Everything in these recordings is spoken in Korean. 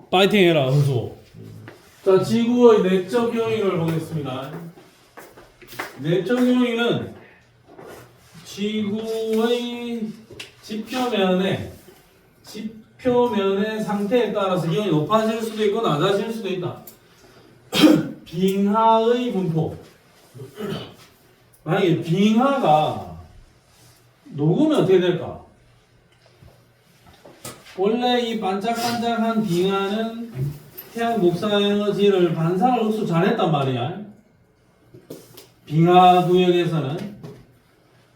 파이팅 해라, 은수. 자, 지구의 내적 요인을 보겠습니다. 내적 요인은 지구의 지표면의 상태에 따라서 기온이 높아질 수도 있고 낮아질 수도 있다. 빙하의 분포. 만약에 빙하가 녹으면 어떻게 될까? 원래 이 반짝반짝한 빙하는 태양 복사 에너지를 반사를 흡수 잘했단 말이야. 빙하 구역에서는.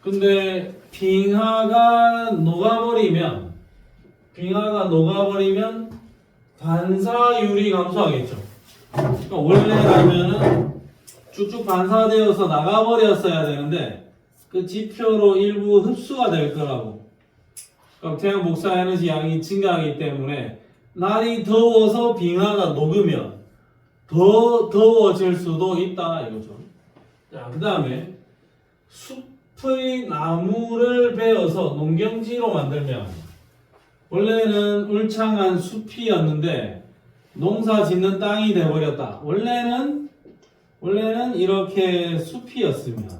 근데 빙하가 녹아버리면 반사율이 감소하겠죠. 그러니까 원래라면은 쭉쭉 반사되어서 나가버렸어야 되는데 그 지표로 일부 흡수가 될 거라고. 그럼 태양 복사 에너지 양이 증가하기 때문에 날이 더워서 빙하가 녹으면 더 더워질 수도 있다 이거죠. 자, 그 다음에 숲의 나무를 베어서 농경지로 만들면 원래는 울창한 숲이었는데 농사 짓는 땅이 되어버렸다. 원래는 이렇게 숲이었으면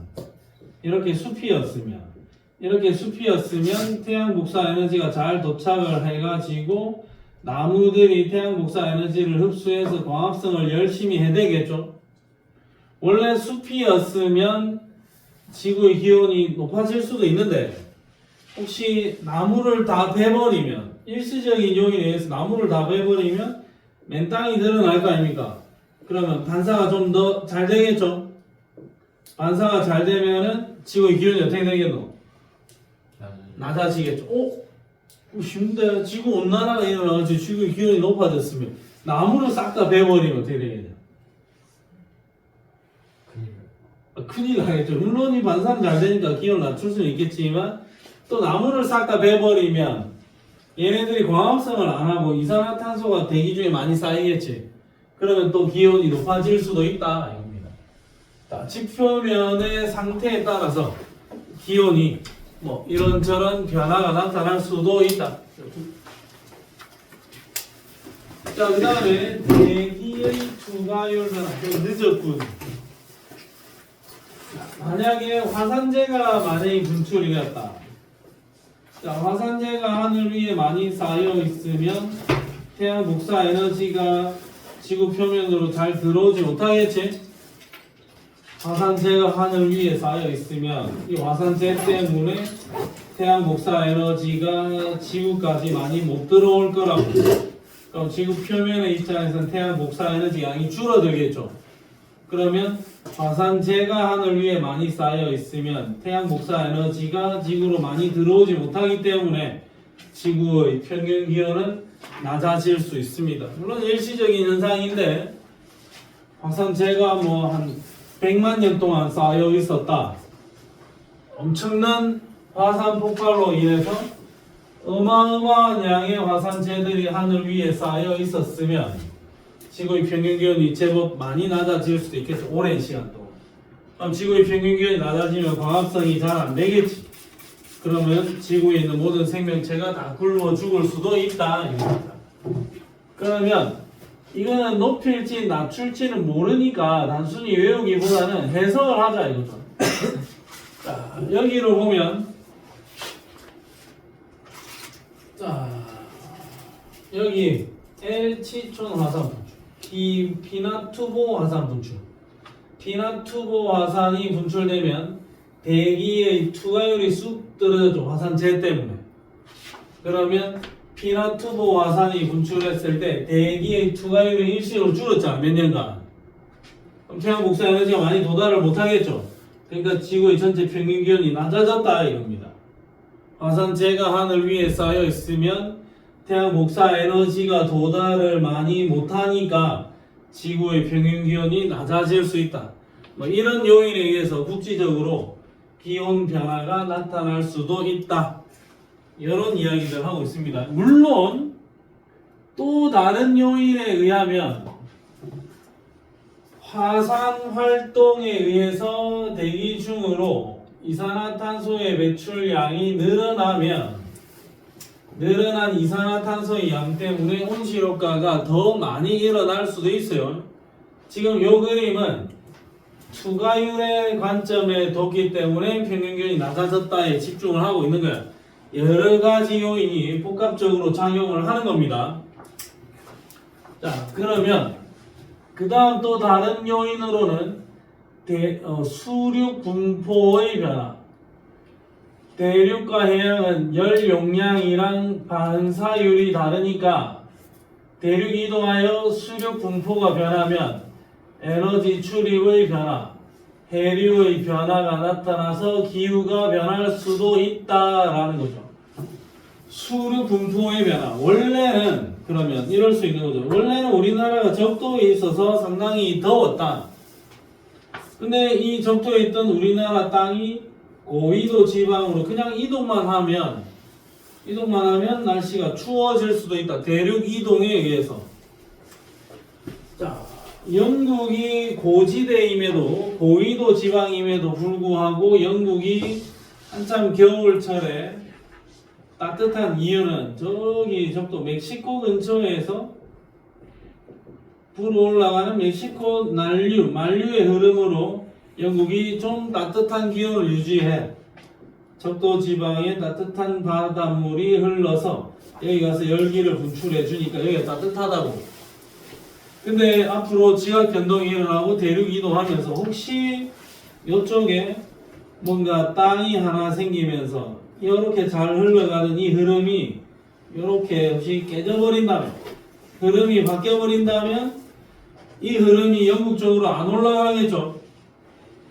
태양 복사 에너지가 잘 도착을 해가지고 나무들이 태양 복사 에너지를 흡수해서 광합성을 열심히 해대겠죠. 원래 숲이었으면 지구의 기온이 높아질 수도 있는데 혹시 나무를 다 베버리면 일시적인 요인에 의해서 나무를 다 베버리면 맨 땅이 드러날 거 아닙니까? 그러면 반사가 좀 더 잘 되겠죠. 반사가 잘 되면은 지구의 기온이 어떻게 되겠노? 낮아지겠죠. 쉬운데 지구 온난화가 일어나가지고 지구의 기온이 높아졌으면 나무를 싹 다 베버리면 어떻게 되겠냐? 큰일 나겠죠. 물론 이 반사는 잘 되니까 기온을 낮출 수는 있겠지만 또 나무를 싹 다 베버리면 얘네들이 광합성을 안 하고 이산화탄소가 대기 중에 많이 쌓이겠지. 그러면 또 기온이 높아질 수도 있다 이겁니다. 자, 지표면의 상태에 따라서 기온이 뭐 이런저런 변화가 나타날 수도 있다. 자, 그 다음에 대기의 투과율 변화. 좀 늦었군. 만약에 화산재가 많이 분출이 됐다. 자, 화산재가 하늘 위에 많이 쌓여 있으면 태양 복사 에너지가 지구 표면으로 잘 들어오지 못하겠지? 화산재가 하늘 위에 쌓여 있으면 이 화산재 때문에 태양 복사 에너지가 지구까지 많이 못 들어올 거라고. 그럼 지구 표면의 입장에서는 태양 복사 에너지 양이 줄어들겠죠. 그러면 화산재가 하늘 위에 많이 쌓여 있으면 태양 복사 에너지가 지구로 많이 들어오지 못하기 때문에 지구의 평균 기온은 낮아질 수 있습니다. 물론 일시적인 현상인데 화산재가 뭐 한 100만 년 동안 쌓여 있었다. 엄청난 화산 폭발로 인해서 어마어마한 양의 화산재들이 하늘 위에 쌓여 있었으면 지구의 평균 기온이 제법 많이 낮아질 수도 있겠죠. 오랜 시간 동안. 그럼 지구의 평균 기온이 낮아지면 광합성이 잘 안 되겠지. 그러면 지구에 있는 모든 생명체가 다 굶어 죽을 수도 있다. 이겁니다. 그러면 이거는 높일지 낮출지는 모르니까 단순히 외우기보다는 해석을 하자 이거죠. 자, 여기로 보면 자, 여기 L치촌 화산 분출, 피나투보 화산 분출. 피나투보 화산이 분출되면 대기의 투과율이 쑥 떨어졌죠. 화산재 때문에. 그러면 피나투보 화산이 분출했을 때 대기의 투과율이 일시적으로 줄었잖아. 몇 년간. 그럼 태양 복사 에너지가 많이 도달을 못하겠죠. 그러니까 지구의 전체 평균 기온이 낮아졌다 이겁니다. 화산재가 하늘 위에 쌓여 있으면 태양 복사 에너지가 도달을 많이 못하니까 지구의 평균 기온이 낮아질 수 있다. 뭐 이런 요인에 의해서 국지적으로 기온 변화가 나타날 수도 있다. 이런 이야기를 하고 있습니다. 물론 또 다른 요인에 의하면 화산 활동에 의해서 대기 중으로 이산화탄소의 배출량이 늘어나면 늘어난 이산화탄소의 양 때문에 온실효과가 더 많이 일어날 수도 있어요. 지금 요 그림은 투과율의 관점에 뒀기 때문에 평균기온이 낮아졌다에 집중을 하고 있는 거야. 여러 가지 요인이 복합적으로 작용을 하는 겁니다. 자, 그러면 그 다음 또 다른 요인으로는 수륙 분포의 변화. 대륙과 해양은 열 용량이랑 반사율이 다르니까 대륙이 이동하여 수륙 분포가 변하면 에너지 출입의 변화, 해류의 변화가 나타나서 기후가 변할 수도 있다라는 거죠. 수륙 분포의 변화. 원래는 그러면 이럴 수 있는 거죠. 원래는 우리나라가 적도에 있어서 상당히 더웠다. 근데 이 적도에 있던 우리나라 땅이 고緯도 지방으로 그냥 이동만 하면 날씨가 추워질 수도 있다. 대륙 이동에 의해서. 자, 영국이 고지대임에도 고緯도 지방임에도 불구하고 영국이 한참 겨울철에 따뜻한 이유는 저기 적도 멕시코 근처에서 불어 올라가는 멕시코 만류의 흐름으로 영국이 좀 따뜻한 기온을 유지해 적도 지방에 따뜻한 바닷물이 흘러서 여기 가서 열기를 분출해 주니까 여기가 따뜻하다고. 근데 앞으로 지각 변동이 일어나고 대륙 이동하면서 혹시 이쪽에 뭔가 땅이 하나 생기면서 이렇게 잘 흘러가는 이 흐름이 이렇게 혹시 깨져버린다면, 흐름이 바뀌어버린다면 이 흐름이 영국 쪽으로 안 올라가겠죠.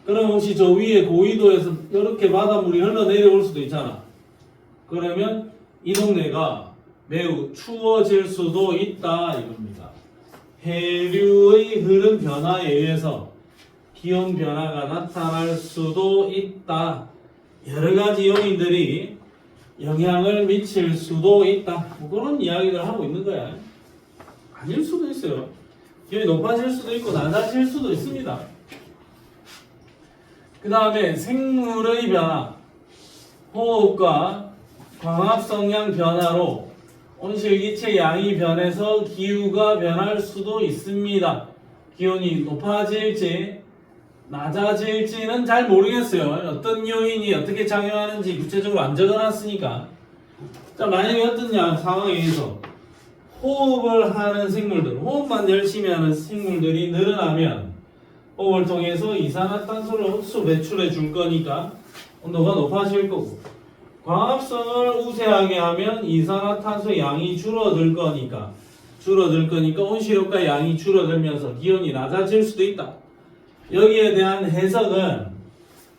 그럼 혹시 저 위에 고緯도에서 이렇게 바닷물이 흘러내려올 수도 있잖아. 그러면 이 동네가 매우 추워질 수도 있다 이겁니다. 해류의 흐름 변화에 의해서 기온 변화가 나타날 수도 있다. 여러 가지 요인들이 영향을 미칠 수도 있다. 뭐 그런 이야기를 하고 있는 거야. 아닐 수도 있어요. 기온이 높아질 수도 있고 낮아질 수도 있습니다. 그 다음에 생물의 변화, 호흡과 광합성량 변화로 온실기체 양이 변해서 기후가 변할 수도 있습니다. 기온이 높아질지 낮아질지는 잘 모르겠어요. 어떤 요인이 어떻게 작용하는지 구체적으로 안 적어놨으니까. 자, 만약에 어떤 상황에 의해서 호흡을 하는 생물들, 호흡만 열심히 하는 생물들이 늘어나면 호흡을 통해서 이산화탄소를 흡수 배출해 줄 거니까 온도가 높아질 거고, 광합성을 우세하게 하면 이산화탄소 양이 줄어들 거니까 온실효과 양이 줄어들면서 기온이 낮아질 수도 있다. 여기에 대한 해석은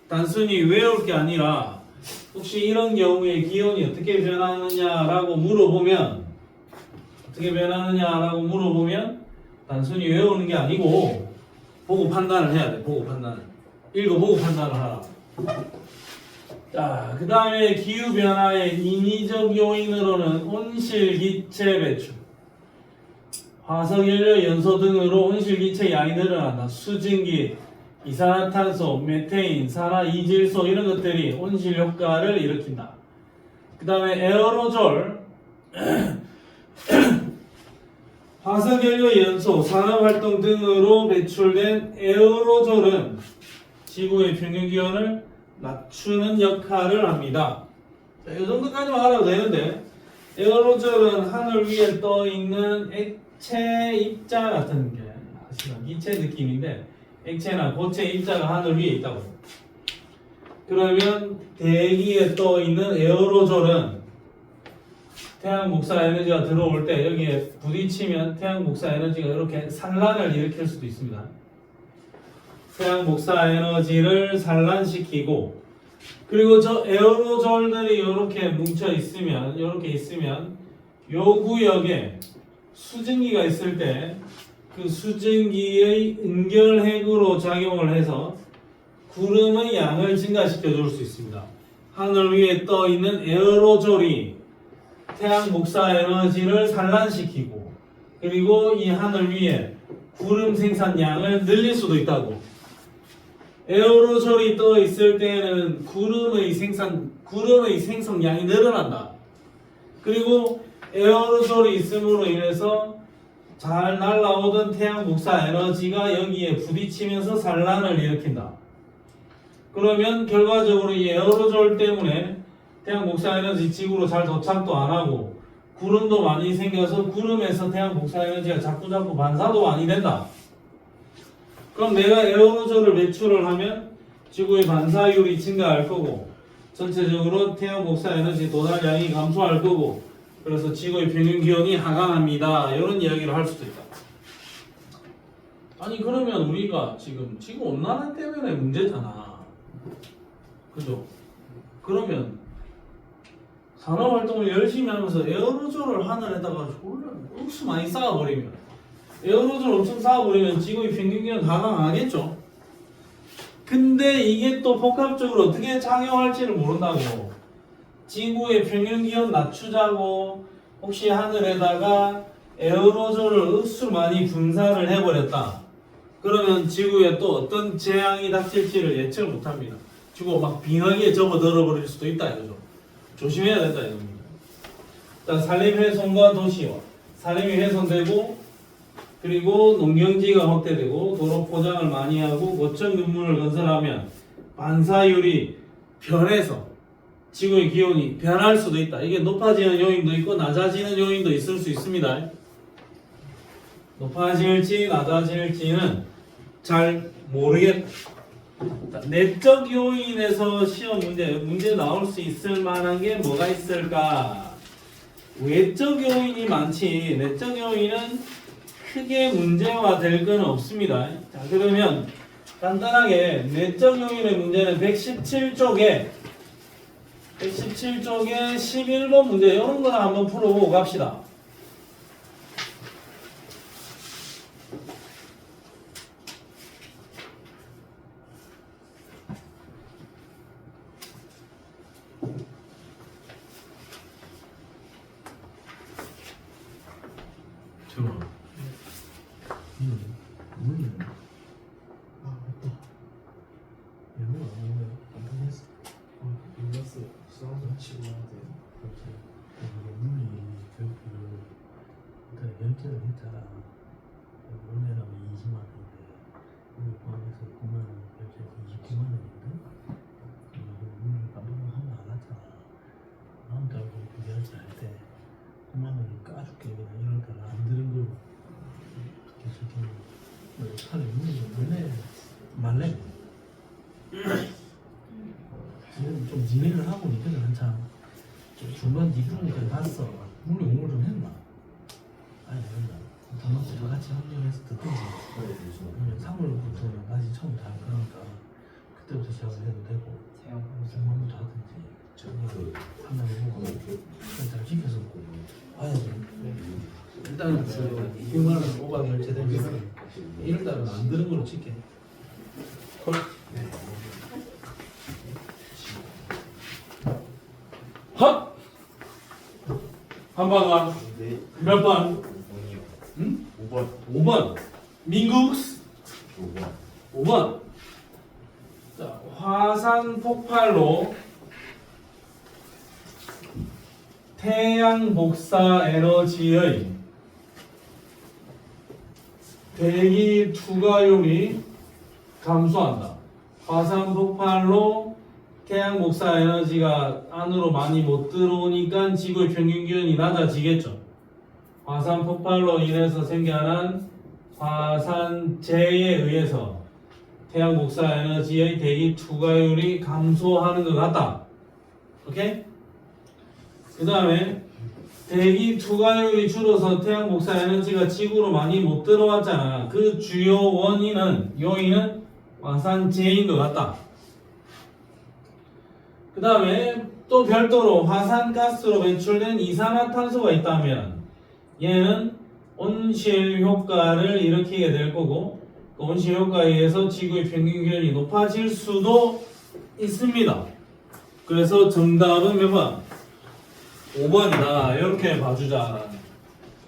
단순히 외울 게 아니라 혹시 이런 경우에 기온이 어떻게 변하느냐라고 물어보면 단순히 외우는 게 아니고 보고 판단을 해야 돼. 보고 판단을. 읽어보고 판단을 하라. 자, 그 다음에 기후변화의 인위적 요인으로는 온실기체 배출, 화석연료 연소 등으로 온실기체 양이 늘어난다. 수증기, 이산화탄소, 메테인, 산화이질소 이런 것들이 온실효과를 일으킨다. 그 다음에 에어로졸, 화석연료 연소, 산업활동 등으로 배출된 에어로졸은 지구의 평균기온을 낮추는 역할을 합니다. 자, 이 정도까지만 알아도 되는데, 에어로졸은 하늘 위에 떠있는 액체 입자 같은 게, 기체 느낌인데 액체나 고체 입자가 하늘 위에 있다고. 그러면 대기에 떠있는 에어로졸은 태양 복사 에너지가 들어올 때 여기에 부딪히면 태양 복사 에너지가 이렇게 산란을 일으킬 수도 있습니다. 태양 복사 에너지를 산란시키고, 그리고 저 에어로졸들이 이렇게 뭉쳐 있으면, 요 구역에 수증기가 있을 때 그 수증기의 은결핵으로 작용을 해서 구름의 양을 증가시켜 줄 수 있습니다. 하늘 위에 떠 있는 에어로졸이 태양 복사 에너지를 산란시키고, 그리고 이 하늘 위에 구름 생산량을 늘릴 수도 있다고. 에어로졸이 떠 있을 때는 구름의 생성량이 늘어난다. 그리고 에어로졸이 있음으로 인해서 잘 날아오던 태양 복사 에너지가 여기에 부딪히면서 산란을 일으킨다. 그러면 결과적으로 이 에어로졸 때문에 태양 복사 에너지 지구로 잘 도착도 안 하고 구름도 많이 생겨서 구름에서 태양 복사 에너지가 자꾸 반사도 많이 된다. 그럼 내가 에어로졸을 배출을 하면 지구의 반사율이 증가할 거고 전체적으로 태양 복사 에너지 도달량이 감소할 거고 그래서 지구의 평균 기온이 하강합니다. 이런 이야기를 할 수도 있다. 아니 그러면 우리가 지금 지구 온난화 때문에 문제잖아. 그죠? 그러면 산업활동을 열심히 하면서 에어로졸을 하늘에다가 억수 많이 쌓아버리면 에어로졸 엄청 쌓아버리면 지구의 평균기온 하강하겠죠? 근데 이게 또 복합적으로 어떻게 작용할지를 모른다고. 지구의 평균기온 낮추자고 혹시 하늘에다가 에어로졸을 억수 많이 분산을 해버렸다. 그러면 지구에 또 어떤 재앙이 닥칠지를 예측을 못합니다. 지구가 막 빙하기에 접어들어 버릴 수도 있다 이거죠. 조심해야 된다 이겁니다. 자, 산림훼손과 도시화. 산림이 훼손되고 그리고 농경지가 확대되고 도로 포장을 많이 하고 고층 건물을 건설하면 반사율이 변해서 지구의 기온이 변할 수도 있다. 이게 높아지는 요인도 있고 낮아지는 요인도 있을 수 있습니다. 높아질지 낮아질지는 잘 모르겠다. 내적 요인에서 시험 문제 나올 수 있을 만한 게 뭐가 있을까? 외적 요인이 많지 내적 요인은 크게 문제화 될 건 없습니다. 자, 그러면 간단하게 내적 요인의 문제는 117쪽에 11번 문제 이런 거나 한번 풀어보고 갑시다. 결제를 했잖아. 원래는 20만 원인데 우리 포함해서 9만 원 결제해서 29만 원인데 오늘 깜빡하면 안 왔잖아. 다음 달도 결제 할 때 9만 원을 까줄게 그냥 이럴 때는 안 들은 걸 계속 팔에 문이 원래 말래. 지금 좀 진행을 하고 있거든 한참. 중간 뒤로니까 봤어. 물리 공부를 좀 했나? 아니 된다. 단어도 다 같이 합류해서 듣든지 아니면 3월부터는 다시 처음 다 그러니까 그때부터 시작을 해도 되고 생방부터 하든지 하면 보고 잘 지켜서 봐야 돼. 일단은 600만 원 오가 결제되면 1월달은 안 들은 걸로 칠게. 헛! 한 번만 몇 번? 응? 5번. 5번. 민국 5번. 5번. 자, 화산 폭발로 태양 복사 에너지의 대기 투과율이 감소한다. 화산 폭발로 태양 복사 에너지가 안으로 많이 못 들어오니까 지구의 평균 기온이 낮아지겠죠. 화산 폭발로 인해서 생겨난 화산재에 의해서 태양 복사 에너지의 대기 투과율이 감소하는 것 같다. 오케이? 그 다음에 대기 투과율이 줄어서 태양 복사 에너지가 지구로 많이 못 들어왔잖아. 그 주요 요인은 화산재인 것 같다. 그 다음에 또 별도로 화산가스로 배출된 이산화탄소가 있다면 얘는 온실 효과를 일으키게 될 거고 그 온실 효과에 의해서 지구의 평균 기온이 높아질 수도 있습니다. 그래서 정답은 몇 번? 5번이다. 이렇게 봐주자.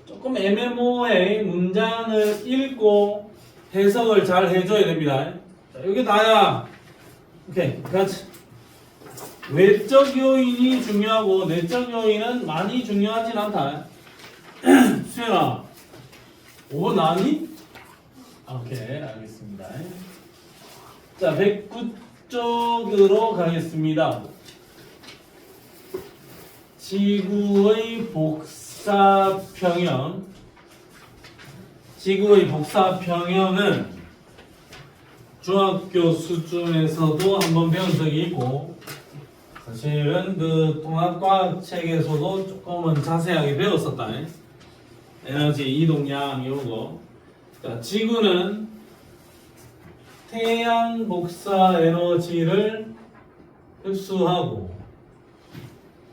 조금 애매모호해. 문장을 읽고 해석을 잘 해줘야 됩니다. 자, 여기 다야. 오케이, 같이. 외적 요인이 중요하고 내적 요인은 많이 중요하진 않다. 수연아, 5번 나왔니? 오케이, 알겠습니다. 자, 109쪽으로 가겠습니다. 지구의 복사평형. 지구의 복사평형은 중학교 수준에서도 한번 배운 적이 있고, 사실은 그 통합과학 책에서도 조금은 자세하게 배웠었다. 에너지 이동량 이런 거. 자, 지구는 태양 복사 에너지를 흡수하고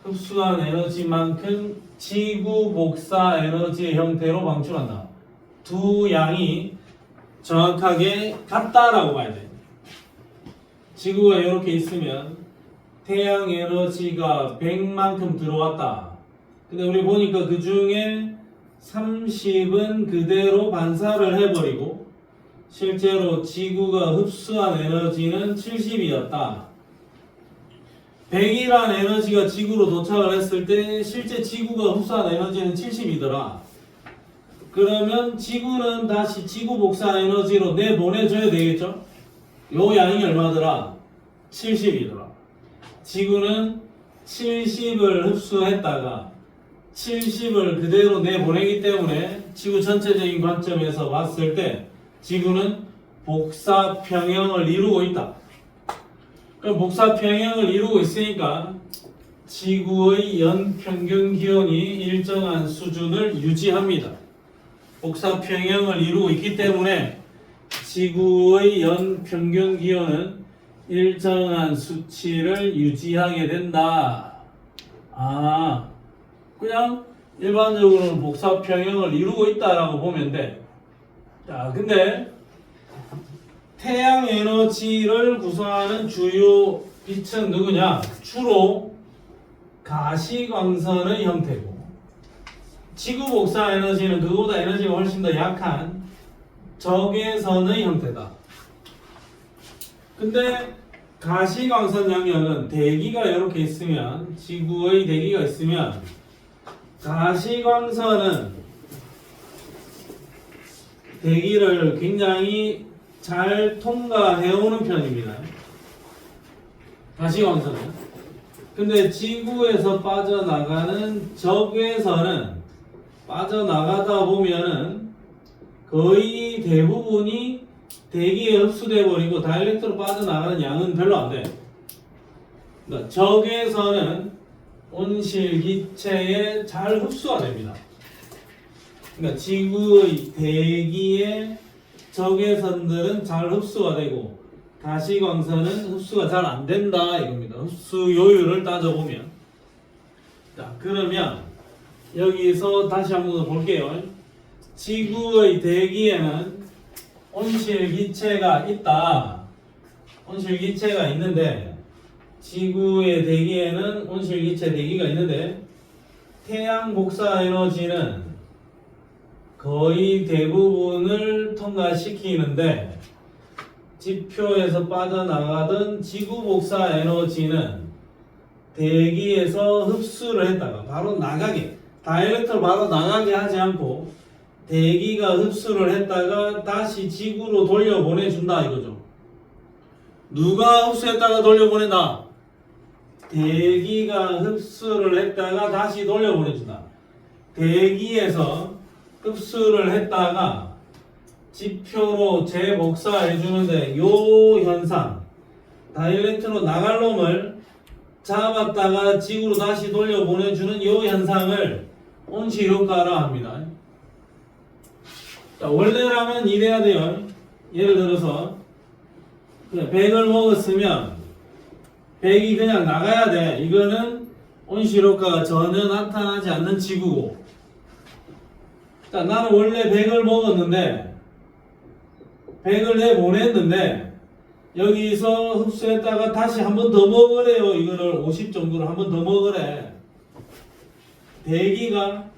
흡수한 에너지만큼 지구 복사 에너지의 형태로 방출한다. 두 양이 정확하게 같다라고 봐야 돼. 지구가 이렇게 있으면 태양 에너지가 100만큼 들어왔다. 근데 우리 보니까 그 중에 30은 그대로 반사를 해버리고 실제로 지구가 흡수한 에너지는 70이었다. 100이란 에너지가 지구로 도착을 했을 때 실제 지구가 흡수한 에너지는 70이더라. 그러면 지구는 다시 지구 복사 에너지로 내보내줘야 되겠죠? 요 양이 얼마더라? 70이더라. 지구는 70을 흡수했다가 70을 그대로 내보내기 때문에 지구 전체적인 관점에서 봤을 때 지구는 복사평형을 이루고 있다. 그럼 복사평형을 이루고 있으니까 지구의 연평균 기온이 일정한 수준을 유지합니다. 복사평형을 이루고 있기 때문에 지구의 연평균 기온은 일정한 수치를 유지하게 된다. 그냥 일반적으로는 복사평형을 이루고 있다라고 보면 돼. 자, 근데 태양 에너지를 구성하는 주요 빛은 누구냐? 주로 가시광선의 형태고, 지구 복사 에너지는 그보다 에너지가 훨씬 더 약한 적외선의 형태다. 근데 가시광선 영역은 대기가 이렇게 있으면, 지구의 대기가 있으면 가시광선은 대기를 굉장히 잘 통과해오는 편입니다. 가시광선은. 근데 지구에서 빠져나가는 적외선은 빠져나가다 보면은 거의 대부분이 대기에 흡수돼 버리고 다이렉트로 빠져나가는 양은 별로 안 돼. 그러니까 적외선은 온실기체에 잘 흡수가 됩니다. 그러니까 지구의 대기에 적외선들은 잘 흡수가 되고 가시광선은 흡수가 잘 안 된다 이겁니다. 흡수 요율을 따져보면. 자, 그러면 여기서 다시 한번 더 볼게요. 지구의 대기에는 온실기체가 있다. 온실기체가 있는데, 지구의 대기에는 온실기체 대기가 있는데, 태양 복사 에너지는 거의 대부분을 통과시키는데, 지표에서 빠져나가던 지구 복사 에너지는 대기에서 흡수를 했다가 바로 나가게, 다이렉트로 바로 나가게 하지 않고 대기가 흡수를 했다가 다시 지구로 돌려보내준다 이거죠. 누가 흡수했다가 돌려보낸다? 대기가 흡수를 했다가 다시 돌려보내준다. 대기에서 흡수를 했다가 지표로 재복사해주는데 요 현상, 다이렉트로 나갈 놈을 잡았다가 지구로 다시 돌려보내주는 요 현상을 온실효과라 합니다. 자, 원래라면 이래야 돼요. 예를 들어서 100을 먹었으면 100이 그냥 나가야 돼. 이거는 온실효과가 전혀 나타나지 않는 지구고, 자, 나는 원래 100을 먹었는데 100을 내보냈는데 여기서 흡수했다가 다시 한 번 더 먹으래요. 이거를 50 정도로 한 번 더 먹으래. 대기가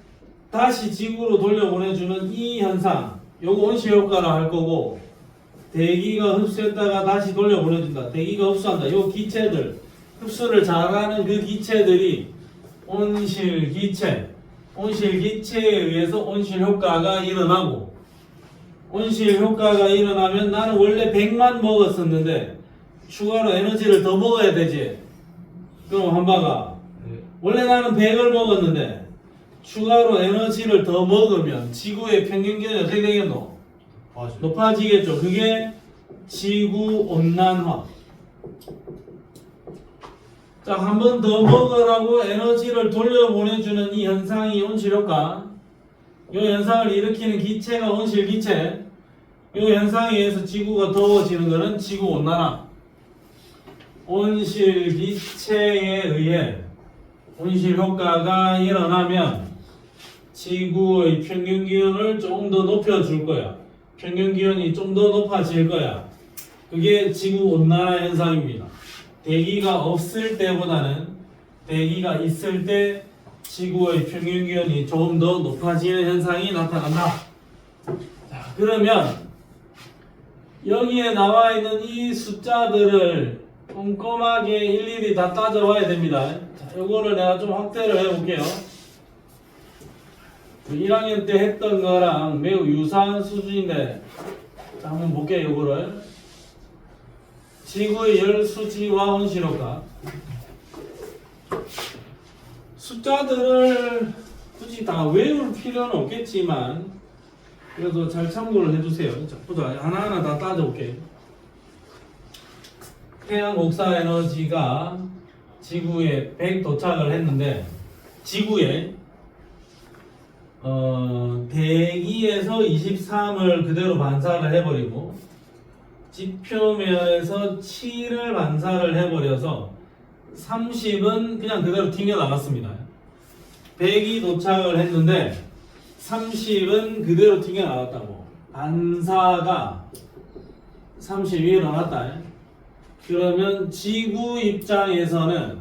다시 지구로 돌려보내주는 이 현상, 요거 온실효과라 할 거고, 대기가 흡수했다가 다시 돌려보내준다. 대기가 흡수한다. 요 기체들, 흡수를 잘하는 그 기체들이 온실기체에 의해서 온실효과가 일어나고, 온실효과가 일어나면 나는 원래 100만 먹었었는데 추가로 에너지를 더 먹어야 되지. 그럼 한바가 원래 나는 100을 먹었는데 추가로 에너지를 더 먹으면 지구의 평균 기온이 어떻게 되겠노? 높아지겠죠. 그게 지구온난화. 자, 한 번 더 먹으라고 에너지를 돌려보내주는 이 현상이 온실효과. 이 현상을 일으키는 기체가 온실기체. 이 현상에 의해서 지구가 더워지는 것은 지구온난화. 온실기체에 의해 온실효과가 일어나면 지구의 평균기온을 조금 더 높여줄 거야. 평균기온이 좀 더 높아질 거야. 그게 지구온난화 현상입니다. 대기가 없을 때보다는 대기가 있을 때 지구의 평균기온이 조금 더 높아지는 현상이 나타난다. 자, 그러면 여기에 나와 있는 이 숫자들을 꼼꼼하게 일일이 다 따져봐야 됩니다. 자, 요거를 내가 좀 확대를 해볼게요. 1학년 때 했던 거랑 매우 유사한 수준인데, 자, 한번 볼게요. 요거를 지구의 열수지와 온실효과. 숫자들을 굳이 다 외울 필요는 없겠지만 그래도 잘 참고를 해주세요. 자, 보자. 하나하나 다 따져볼게요. 태양 복사 에너지가 지구에 100 도착을 했는데, 지구에 대기에서 23을 그대로 반사를 해버리고 지표면에서 7을 반사를 해버려서 30은 그냥 그대로 튕겨 나갔습니다. 100이 도착을 했는데 30은 그대로 튕겨 나갔다고. 반사가 30이 일어났다. 그러면 지구 입장에서는,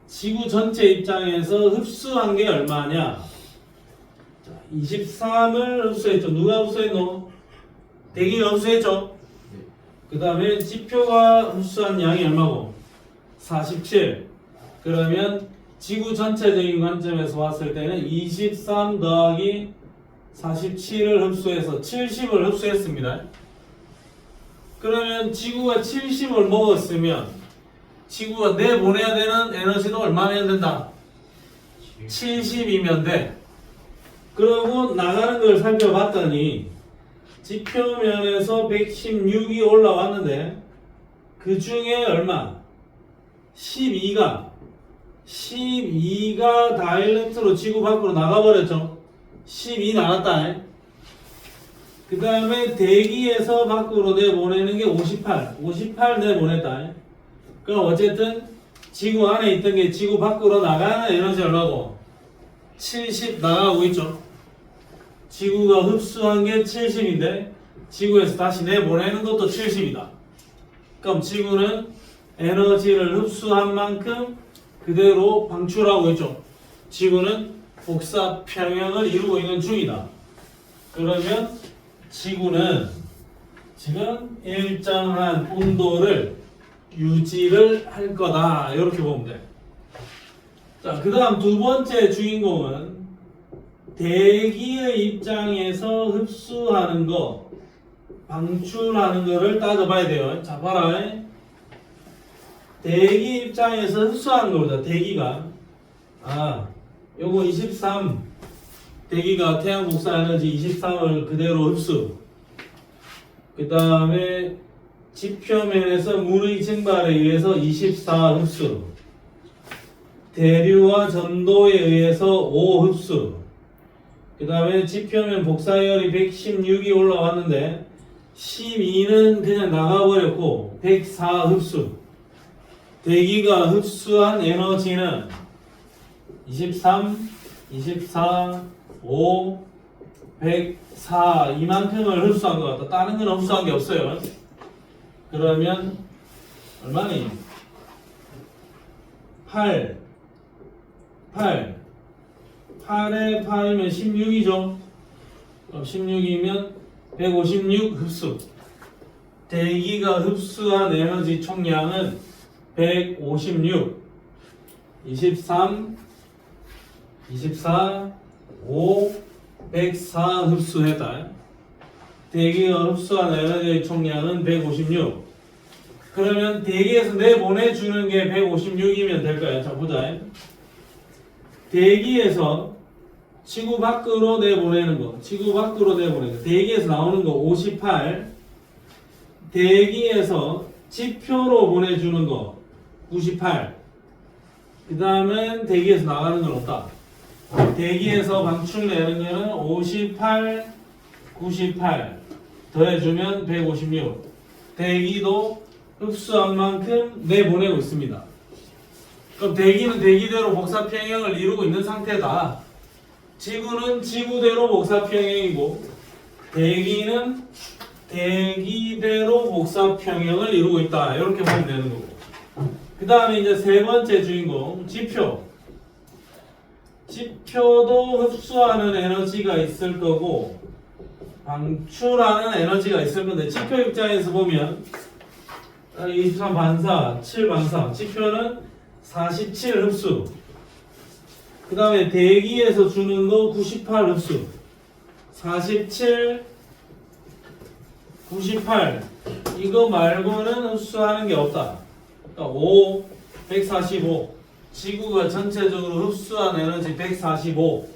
지구 전체 입장에서 흡수한 게 얼마냐? 23을 흡수했죠. 누가 흡수했노? 대기가 흡수했죠. 그 다음에 지표가 흡수한 양이 얼마고? 47. 그러면 지구 전체적인 관점에서 봤을 때는 23 더하기 47을 흡수해서 70을 흡수했습니다. 그러면 지구가 70을 먹었으면 지구가 내보내야 되는 에너지도 얼마면 된다? 70이면 돼. 그러고 나가는 걸 살펴봤더니 지표면에서 116이 올라왔는데 그 중에 얼마? 12가 다일렉트로 지구 밖으로 나가버렸죠. 12 나갔다. 그 다음에 대기에서 밖으로 내보내는 게 58 내보냈다. 그럼 어쨌든 지구 안에 있던 게 지구 밖으로 나가는 에너지 얼마고? 70 나가고 있죠. 지구가 흡수한 게 70인데 지구에서 다시 내보내는 것도 70이다. 그럼 지구는 에너지를 흡수한 만큼 그대로 방출하고 있죠. 지구는 복사 평형을 이루고 있는 중이다. 그러면 지구는 지금 일정한 온도를 유지를 할 거다. 이렇게 보면 돼. 자, 그 다음 두 번째 주인공은 대기의 입장에서 흡수하는 거, 방출하는 거를 따져봐야 돼요. 자, 봐라. 대기 입장에서 흡수하는 거보다 대기가, 요거 23, 대기가 태양 복사 에너지 23을 그대로 흡수. 그 다음에 지표면에서 물의 증발에 의해서 24 흡수. 대류와 전도에 의해서 5 흡수. 그 다음에 지표면 복사열이 116이 올라왔는데 12는 그냥 나가버렸고 104 흡수. 대기가 흡수한 에너지는 23, 24, 5, 104 이만큼을 흡수한 것 같다. 다른 건 흡수한 게 없어요. 그러면 얼마니? 8에 8이면 16이죠. 그럼 16이면 156 흡수. 대기가 흡수한 에너지 총량은 156 23 24 5 104 흡수했다. 대기가 흡수한 에너지의 총량은 156. 그러면 대기에서 내보내주는 게 156이면 될 거야. 자 보자. 대기에서 지구 밖으로 내보내는 거, 지구 밖으로 내보내는 거, 대기에서 나오는 거 58, 대기에서 지표로 보내주는 거 98. 그 다음은 대기에서 나가는 건 없다. 대기에서 방출내는 거는 58, 98 더해주면 156. 대기도 흡수한 만큼 내보내고 있습니다. 그럼 대기는 대기대로 복사평형을 이루고 있는 상태다. 지구는 지구대로 복사평형이고 대기는 대기대로 복사평형을 이루고 있다. 이렇게 보면 되는 거고. 그 다음에 이제 세 번째 주인공 지표. 지표도 흡수하는 에너지가 있을 거고 방출하는 에너지가 있을 건데 지표 입장에서 보면 23 반사, 7 반사. 지표는 47 흡수. 그 다음에 대기에서 주는 거 98 흡수. 47, 98. 이거 말고는 흡수하는 게 없다. 그러니까 5, 145. 지구가 전체적으로 흡수한 에너지 145.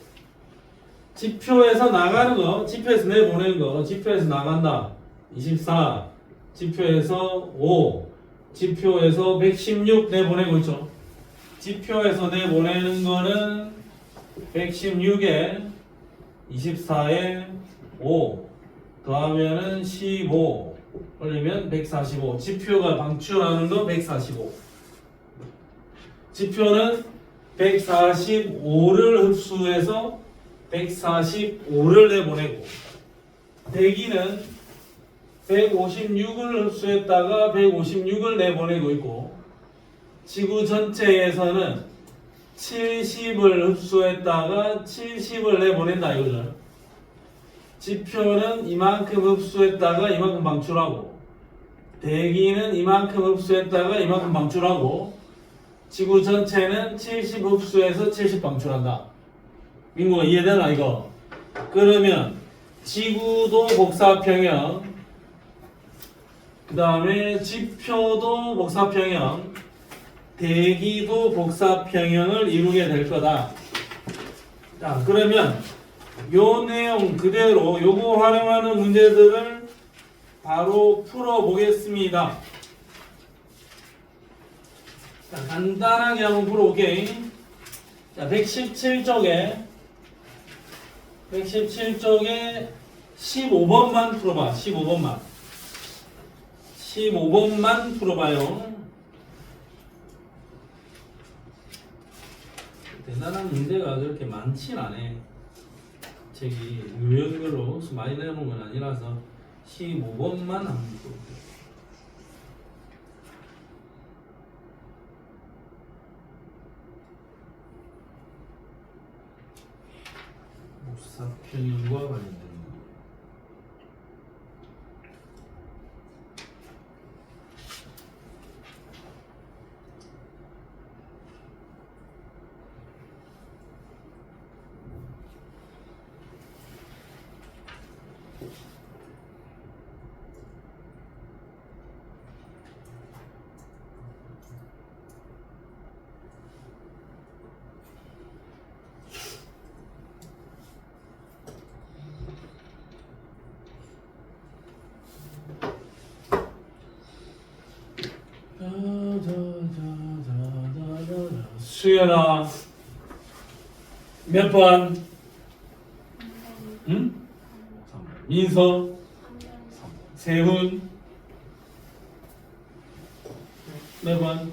지표에서 나가는 거, 지표에서 내보내는 거, 지표에서 나간다. 24. 지표에서 5. 지표에서 116 내보내고 있죠. 지표에서 내보내는 거는 116에 24에 5 더하면은 15 올리면 145. 지표가 방출하는 거 145. 지표는 145를 흡수해서 145를 내보내고 대기는 156을 흡수했다가 156을 내보내고 있고 지구 전체에서는 70을 흡수했다가 70을 내보낸다 이거죠. 지표는 이만큼 흡수했다가 이만큼 방출하고 대기는 이만큼 흡수했다가 이만큼 방출하고 지구 전체는 70 흡수해서 70 방출한다. 민구가 이해되나 이거? 그러면 지구도 복사평형 그 다음에 지표도 복사평형 대기도 복사평형을 이루게 될 거다. 자 그러면 요 내용 그대로 요거 활용하는 문제들을 바로 풀어 보겠습니다. 자 간단하게 한번 풀어볼게. 자 117쪽에 15번만 풀어봐. 15번만 풀어봐요. 대단한 문제가 그렇게 많진 않네. 책이 유형별로 많이 내놓은 건 아니라서 15번만 한번 풀어볼게요. 복사평형과 관련된 거. 수연아 몇 번? 응? 민서 세훈 몇 번?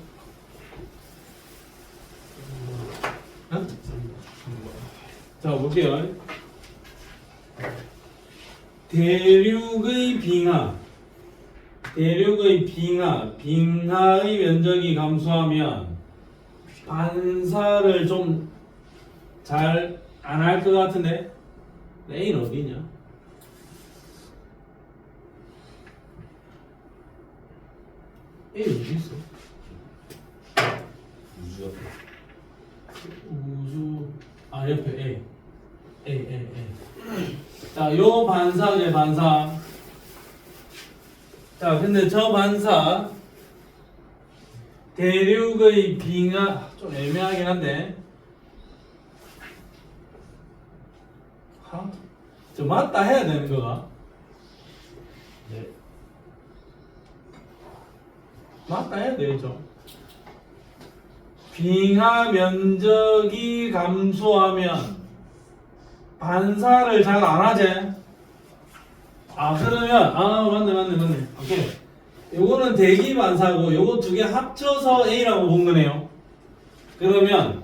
응? 자 볼게요. 대륙의 빙하의 면적이 감소하면 반사를 좀 잘 안 할 것 같은데 A는 어디냐? A 어디 있어? 우주 옆에. 우주 옆에 A. 자, 요 반사제 반사. 자, 근데 저 반사 대륙의 빙하 좀 애매하긴 한데. 저 맞다 해야 되는 거가? 네. 맞다 해야 되겠죠. 빙하 면적이 감소하면 반사를 잘 안 하지? 그러면 맞네. 오케이. 요거는 대기 반사고 요거 두 개 합쳐서 A라고 본 거네요. 그러면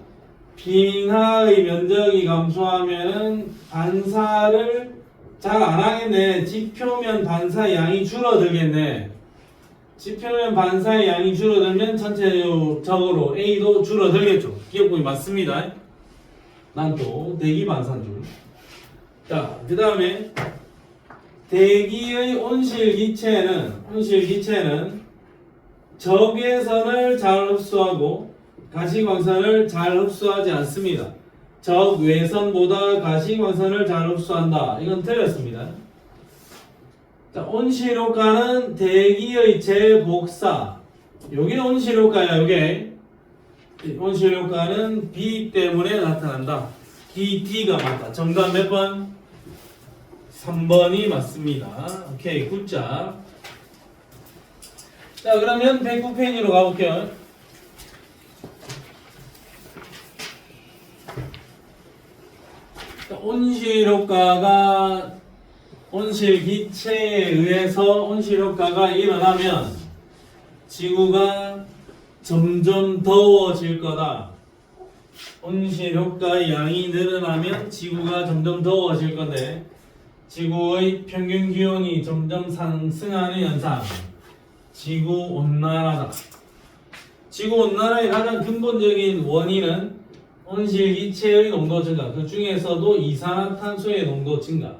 빙하의 면적이 감소하면은 반사를 잘 안 하겠네. 지표면 반사 양이 줄어들겠네. 지표면 반사의 양이 줄어들면 전체적으로 A도 줄어들겠죠. 기억법이 맞습니다. 난 또 대기 반사인 줄. 자, 그 다음에 대기의 온실 기체는 적외선을 잘 흡수하고 가시광선을 잘 흡수하지 않습니다. 적외선보다 가시광선을 잘 흡수한다. 이건 틀렸습니다. 자, 온실효과는 대기의 재복사. 여기는 온실효과야. 여기 온실효과는 B 때문에 나타난다. D가 맞다. 정답 몇 번? 3번이 맞습니다. 오케이, 굿자. 자, 그러면 109페이지로 가볼게요. 온실효과가 온실기체에 의해서 온실효과가 일어나면 지구가 점점 더워질 거다. 온실효과의 양이 늘어나면 지구가 점점 더워질 건데 지구의 평균 기온이 점점 상승하는 현상, 지구온난화다. 지구온난화의 가장 근본적인 원인은 온실기체의 농도 증가, 그 중에서도 이산화탄소의 농도 증가.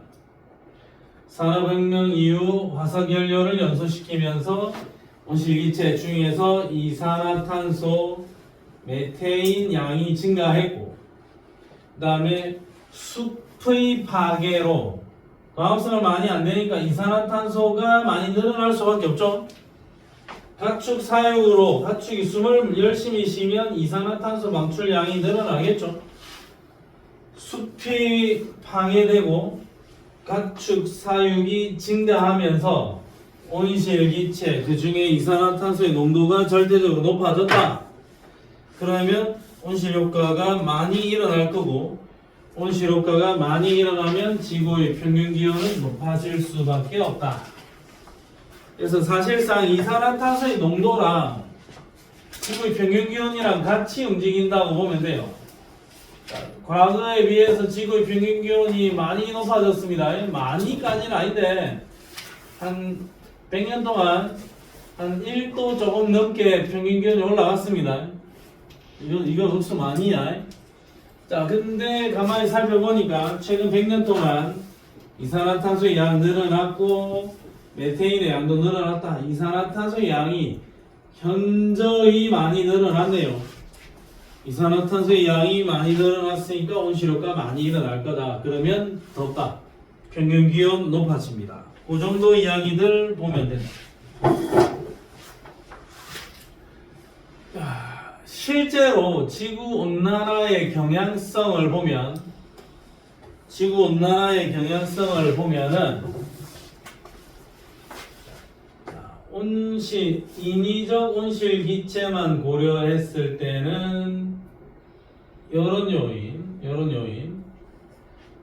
산업혁명 이후 화석연료를 연소시키면서 온실기체 중에서 이산화탄소, 메테인 양이 증가했고, 그 다음에 숲의 파괴로 광합성을 많이 안 되니까 이산화탄소가 많이 늘어날 수밖에 없죠. 가축 사육으로 가축이 숨을 열심히 쉬면 이산화탄소 방출량이 늘어나겠죠. 숲이 파괴되고 가축 사육이 증가하면서 온실기체 그 중에 이산화탄소의 농도가 절대적으로 높아졌다. 그러면 온실효과가 많이 일어날 거고, 온실효과가 많이 일어나면 지구의 평균 기온은 높아질 수밖에 없다. 그래서 사실상 이산화탄소의 농도랑 지구의 평균 기온이랑 같이 움직인다고 보면 돼요. 과거에 비해서 지구의 평균 기온이 많이 높아졌습니다. 많이까지는 아닌데 한 100년 동안 한 1도 조금 넘게 평균 기온이 올라갔습니다. 이건 흡수 많이야. 자, 근데 가만히 살펴보니까 최근 100년 동안 이산화탄소의 양 늘어났고 메테인의 양도 늘어났다. 이산화탄소의 양이 현저히 많이 늘어났네요. 이산화탄소의 양이 많이 늘어났으니까 온실효과가 많이 일어날 거다. 그러면 덥다. 평균 기온 높아집니다. 그 정도 이야기들 보면 된다. 실제로 지구온난화의 경향성을 보면은 인위적 온실 기체만 고려했을 때는 이런 요인,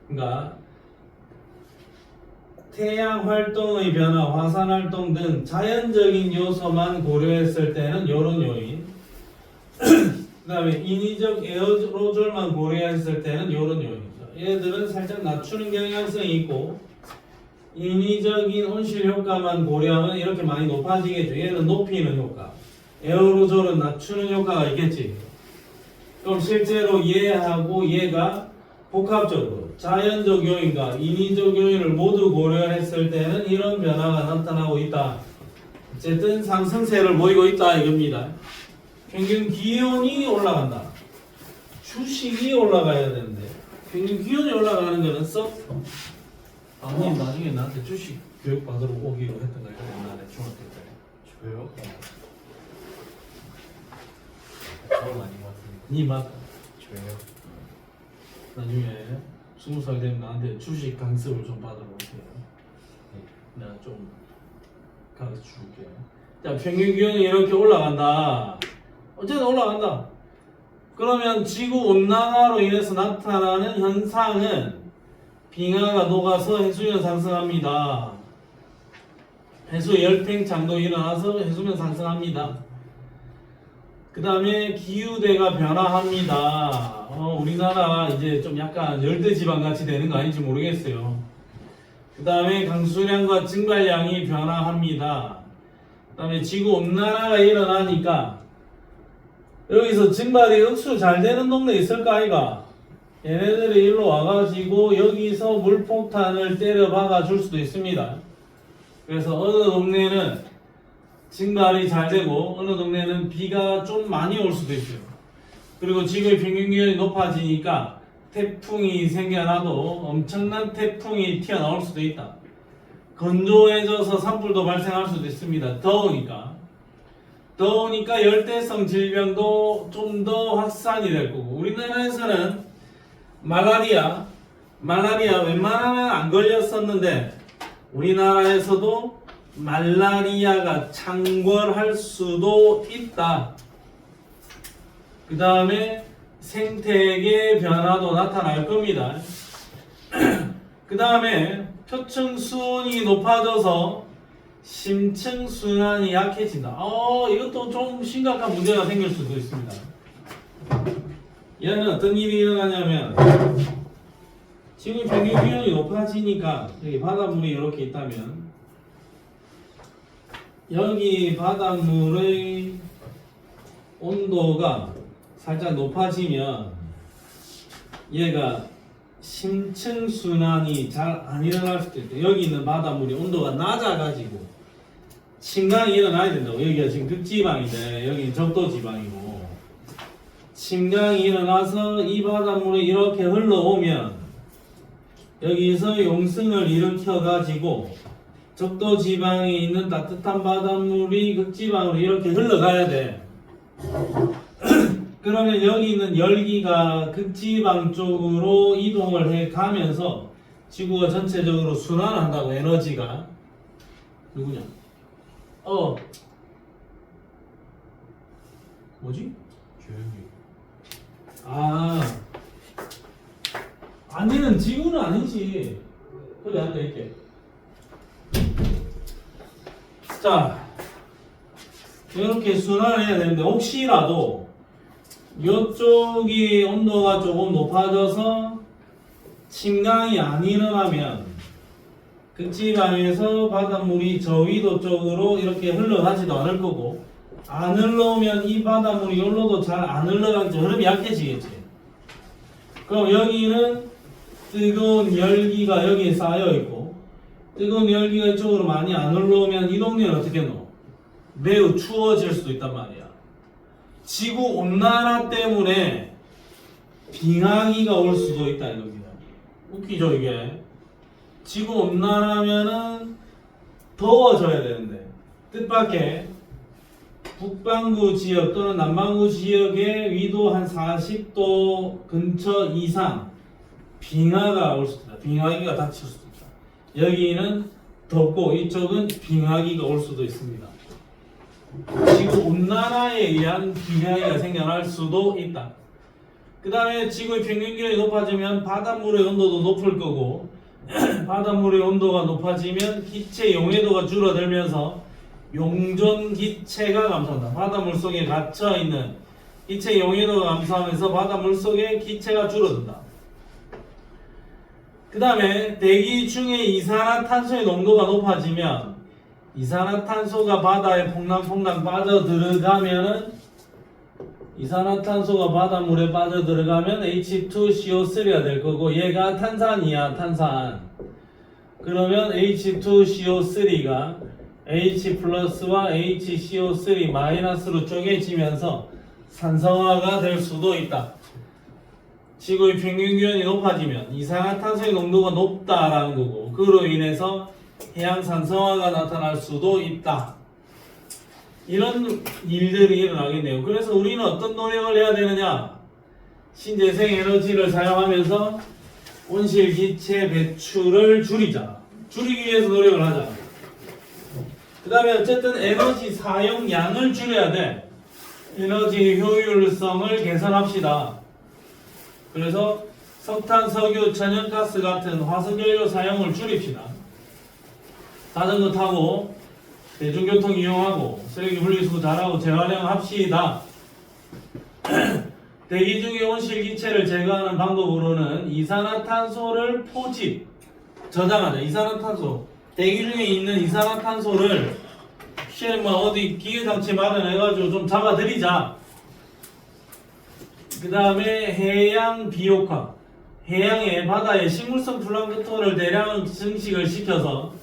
그러니까 태양 활동의 변화, 화산 활동 등 자연적인 요소만 고려했을 때는 이런 요인, 그 다음에 인위적 에어로졸만 고려했을 때는 이런 요인입니다. 얘들은 살짝 낮추는 경향성이 있고, 인위적인 온실 효과만 고려하면 이렇게 많이 높아지겠죠. 얘는 높이는 효과, 에어로졸은 낮추는 효과가 있겠지. 그럼 실제로 얘하고 얘가 복합적으로 자연적 요인과 인위적 요인을 모두 고려했을 때는 이런 변화가 나타나고 있다. 어쨌든 상승세를 보이고 있다 이겁니다. 평균 기온이 올라간다. 주식이 올라가야 되는데 평균 기온이 올라가는 거는 아니 나중에 나한테 주식 교육 받으러 오기로 했던 거야 옛날에 중학교 때. 저요? 저는 아닌 것 같은데. 니 맞다. 저요? 나중에 20살 되면 나한테 주식 강습을 좀 받으러 오세요. 내가 좀 가르쳐 줄게. 자, 평균 기온이 이렇게 올라간다. 어쨌든 올라간다. 그러면 지구 온난화로 인해서 나타나는 현상은 빙하가 녹아서 해수면 상승합니다. 해수 열팽창도 일어나서 해수면 상승합니다. 그 다음에 기후대가 변화합니다. 우리나라 이제 좀 약간 열대지방 같이 되는 거 아닌지 모르겠어요. 그 다음에 강수량과 증발량이 변화합니다. 그 다음에 지구 온난화가 일어나니까 여기서 증발이 억수 잘 되는 동네 있을까 아이가? 얘네들이 일로 와가지고 여기서 물폭탄을 때려 박아 줄 수도 있습니다. 그래서 어느 동네는 증발이 잘 되고 어느 동네는 비가 좀 많이 올 수도 있어요. 그리고 지구의 평균 기온이 높아지니까 태풍이 생겨나도 엄청난 태풍이 튀어나올 수도 있다. 건조해져서 산불도 발생할 수도 있습니다. 더우니까 열대성 질병도 좀 더 확산이 될 거고 우리나라에서는 말라리아 웬만하면 안 걸렸었는데 우리나라에서도 말라리아가 창궐할 수도 있다. 그 다음에 생태계 변화도 나타날 겁니다. 그 다음에 표층 수온이 높아져서 심층 순환이 약해진다. 이것도 좀 심각한 문제가 생길 수도 있습니다. 얘는 어떤 일이 일어나냐면 지구 평균 기온이 높아지니까 여기 바닷물이 이렇게 있다면 여기 바닷물의 온도가 살짝 높아지면 얘가 심층 순환이 잘 안 일어날 수도 있다. 여기 있는 바닷물이 온도가 낮아가지고 침강이 일어나야 된다고. 여기가 지금 극지방인데 여기는 적도지방이고 침강이 일어나서 이 바닷물이 이렇게 흘러오면 여기서 용승을 일으켜가지고 적도지방에 있는 따뜻한 바닷물이 극지방으로 이렇게 흘러가야 돼. 그러면 여기 있는 열기가 극지방 쪽으로 이동을 해 가면서 지구가 전체적으로 순환한다고. 에너지가 누구냐? 뭐지? 조용히. 아니는 지구는 아니지. 그래 앉아 있게. 자, 이렇게 순환을 해야 되는데 혹시라도 이쪽이 온도가 조금 높아져서 침강이 안 일어나면 극지방에서 바닷물이 저 위도 쪽으로 이렇게 흘러가지도 않을 거고 안 흘러오면 이 바닷물이 여기로도 잘 안 흘러가겠죠. 흐름이 약해지겠지. 그럼 여기는 뜨거운 열기가 여기에 쌓여 있고 뜨거운 열기가 이쪽으로 많이 안 흘러오면 이 동네는 어떻게 노? 매우 추워질 수도 있단 말이야. 지구 온난화 때문에 빙하기가 올 수도 있다 이겁니다. 웃기죠 이게? 지구 온난화면은 더워져야 되는데 뜻밖의 북반구 지역 또는 남반구 지역의 위도 한 40도 근처 이상 빙하가 올 수도 있다. 빙하기가 닥칠 수도 있다. 여기는 덥고 이쪽은 빙하기가 올 수도 있습니다. 지구 온난화에 의한 빙하기가 생겨날 수도 있다. 그 다음에 지구의 평균 기온이 높아지면 바닷물의 온도도 높을 거고 바닷물의 온도가 높아지면 기체 용해도가 줄어들면서 용존 기체가 감소한다. 바닷물 속에 갇혀있는 기체 용해도가 감소하면서 바닷물 속에 기체가 줄어든다. 그 다음에 대기 중에 이산화탄소의 농도가 높아지면 이산화탄소가 바다에 퐁당퐁당 빠져들어가면은 이산화탄소가 바닷물에 빠져들어가면 H2CO3가 될 거고 얘가 탄산이야. 탄산. 그러면 H2CO3가 H+와 HCO3 마이너스로 쪼개지면서 산성화가 될 수도 있다. 지구의 평균 기온이 높아지면 이산화탄소의 농도가 높다라는 거고, 그로 인해서 해양 산성화가 나타날 수도 있다. 이런 일들이 일어나겠네요. 그래서 우리는 어떤 노력을 해야 되느냐? 신재생 에너지를 사용하면서 온실기체 배출을 줄이기 위해서 노력을 하자. 그 다음에 어쨌든 에너지 사용량을 줄여야 돼. 에너지 효율성을 개선합시다. 그래서 석탄, 석유, 천연가스 같은 화석연료 사용을 줄입시다. 자전거 타고 대중교통 이용하고 쓰레기 분리수거 잘하고 재활용합시다. 대기 중의 온실기체를 제거하는 방법으로는 이산화탄소를 포집, 저장하자. 이산화탄소, 대기 중에 있는 이산화탄소를 어디 기계장치 마련해가지고 좀 잡아들이자. 그 다음에 해양 비옥화, 해양의 바다에 식물성 플랑크톤을 대량 증식을 시켜서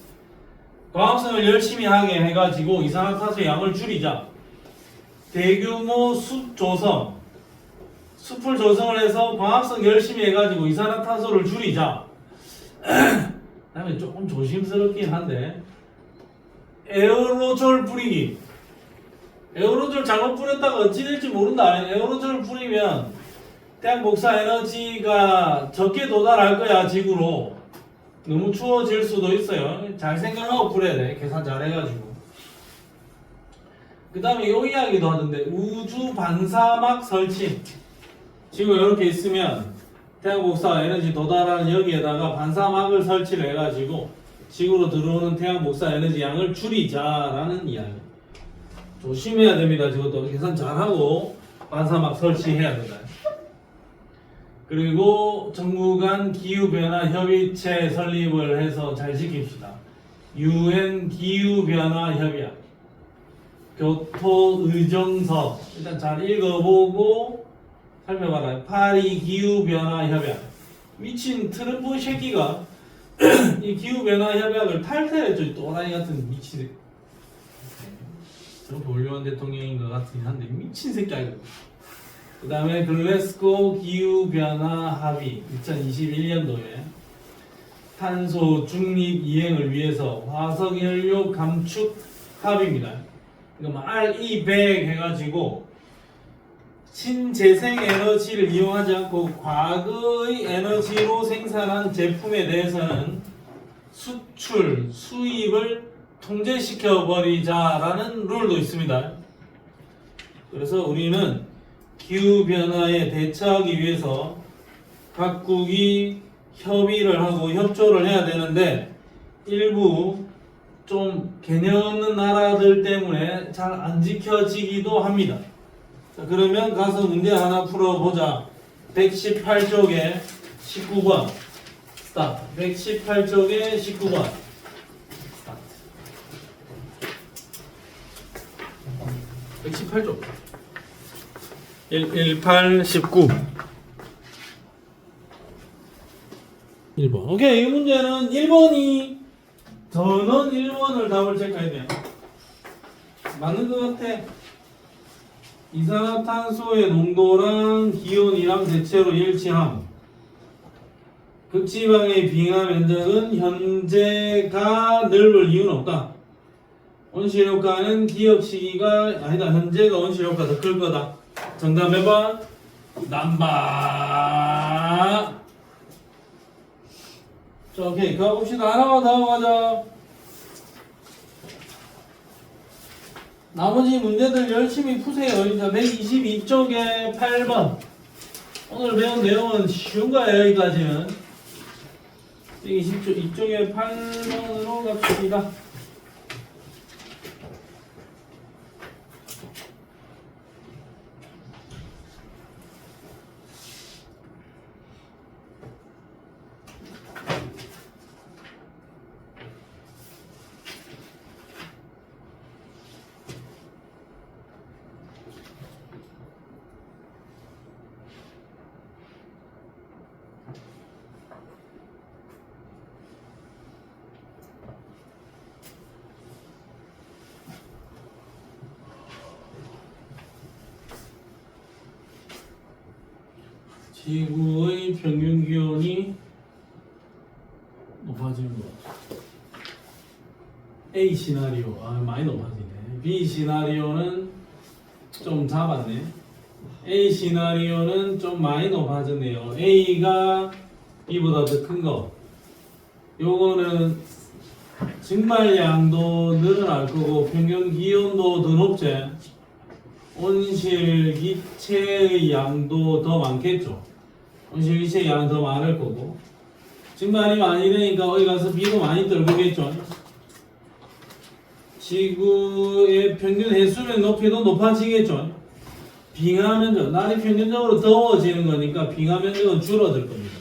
광합성을 열심히 하게 해가지고 이산화탄소의 양을 줄이자. 대규모 숲 조성, 숲을 조성을 해서 광합성 열심히 해가지고 이산화탄소를 줄이자. 그다음에 조금 조심스럽긴 한데 에어로졸 뿌리기. 에어로졸 잘못 뿌렸다가 어찌 될지 모른다. 에어로졸 뿌리면 태양 복사 에너지가 적게 도달할 거야, 지구로. 너무 추워질 수도 있어요. 잘 생각하고 뿌려야 돼. 계산 잘 해가지고. 그 다음에 요 이야기도 하던데, 우주 반사막 설치. 지금 이렇게 있으면 태양 복사 에너지 도달하는 여기에다가 반사막을 설치를 해가지고 지구로 들어오는 태양 복사 에너지 양을 줄이자라는 이야기. 조심해야 됩니다. 저것도 계산 잘하고 반사막 설치해야 된다. 그리고 정부 간 기후변화 협의체 설립을 해서 잘 지킵시다. UN 기후변화 협약, 교토 의정서 일단 잘 읽어보고 살펴봐라. 파리 기후변화 협약. 미친 트럼프 새끼가 이 기후변화 협약을 탈퇴했죠. 또라이 같은 미친. 트럼프 훌륭한 대통령인 것 같긴 한데 미친 새끼 아이가. 그 다음에 글래스고 기후변화 합의 2021년도에 탄소 중립 이행을 위해서 화석연료 감축 합의입니다. 그럼 RE100 해가지고 신재생 에너지를 이용하지 않고 과거의 에너지로 생산한 제품에 대해서는 수출, 수입을 통제시켜 버리자라는 룰도 있습니다. 그래서 우리는 기후변화에 대처하기 위해서 각국이 협의를 하고 협조를 해야 되는데 일부 좀 개념 없는 나라들 때문에 잘 안 지켜지기도 합니다. 자, 그러면 가서 문제 하나 풀어보자. 118쪽에 19번 스타트. 118쪽에 19번 스타트. 118쪽 18, 19 1번. 오케이. 이 문제는 1번이 저는 1번을 답을 체크해야 돼요. 맞는 것 같아. 이산화탄소의 농도랑 기온이랑 대체로 일치함. 극지방의 빙하 면적은 현재가 넓을 이유는 없다. 온실효과는 기억 시기가 아니다. 현재가 온실효과 더 클 거다. 정답 몇 번? 남바. 자, 오케이. 가봅시다. 하나만 더 가자. 나머지 문제들 열심히 푸세요. 이제 122쪽에 8번. 오늘 배운 내용은 쉬운 거야, 여기까지는. 120쪽, 이쪽에 8번으로 갑시다. 지구의 평균 기온이 높아지는 거. A 시나리오 많이 높아지네. B 시나리오는 좀 잡았네. A 시나리오는 좀 많이 높아졌네요. A가 B보다 더 큰 거. 요거는 증발량도 늘어날 거고 평균 기온도 더 높지. 온실 기체의 양도 더 많겠죠. 온실 기체의 양은 더 많을 거고 증발이 많이 되니까 어디 가서 비도 많이 떨구겠죠. 지구의 평균 해수면 높이도 높아지겠죠. 빙하 면적, 날이 평균적으로 더워지는 거니까 빙하 면적은 줄어들 겁니다.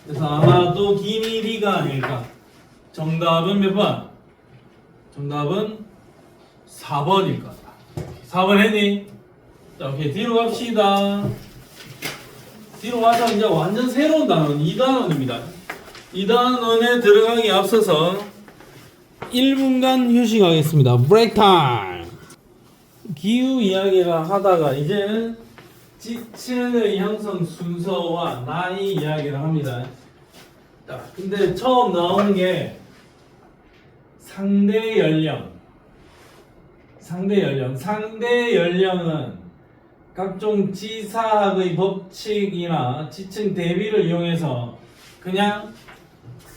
그래서 아마도 기미리가 아닐까. 정답은 몇 번? 정답은 4번일 거다. 4번 했니? 자, 오케이. 뒤로 갑시다. 뒤로 가서 이제 완전 새로운 단원, 2단원입니다. 2단원에 들어가기 앞서서 1분간 휴식하겠습니다. 브레이크 타임! 기후 이야기를 하다가 이제는 지층의 형성 순서와 나이 이야기를 합니다. 자, 근데 처음 나온 게 상대 연령. 상대 연령은 각종 지사학의 법칙이나 지층 대비를 이용해서 그냥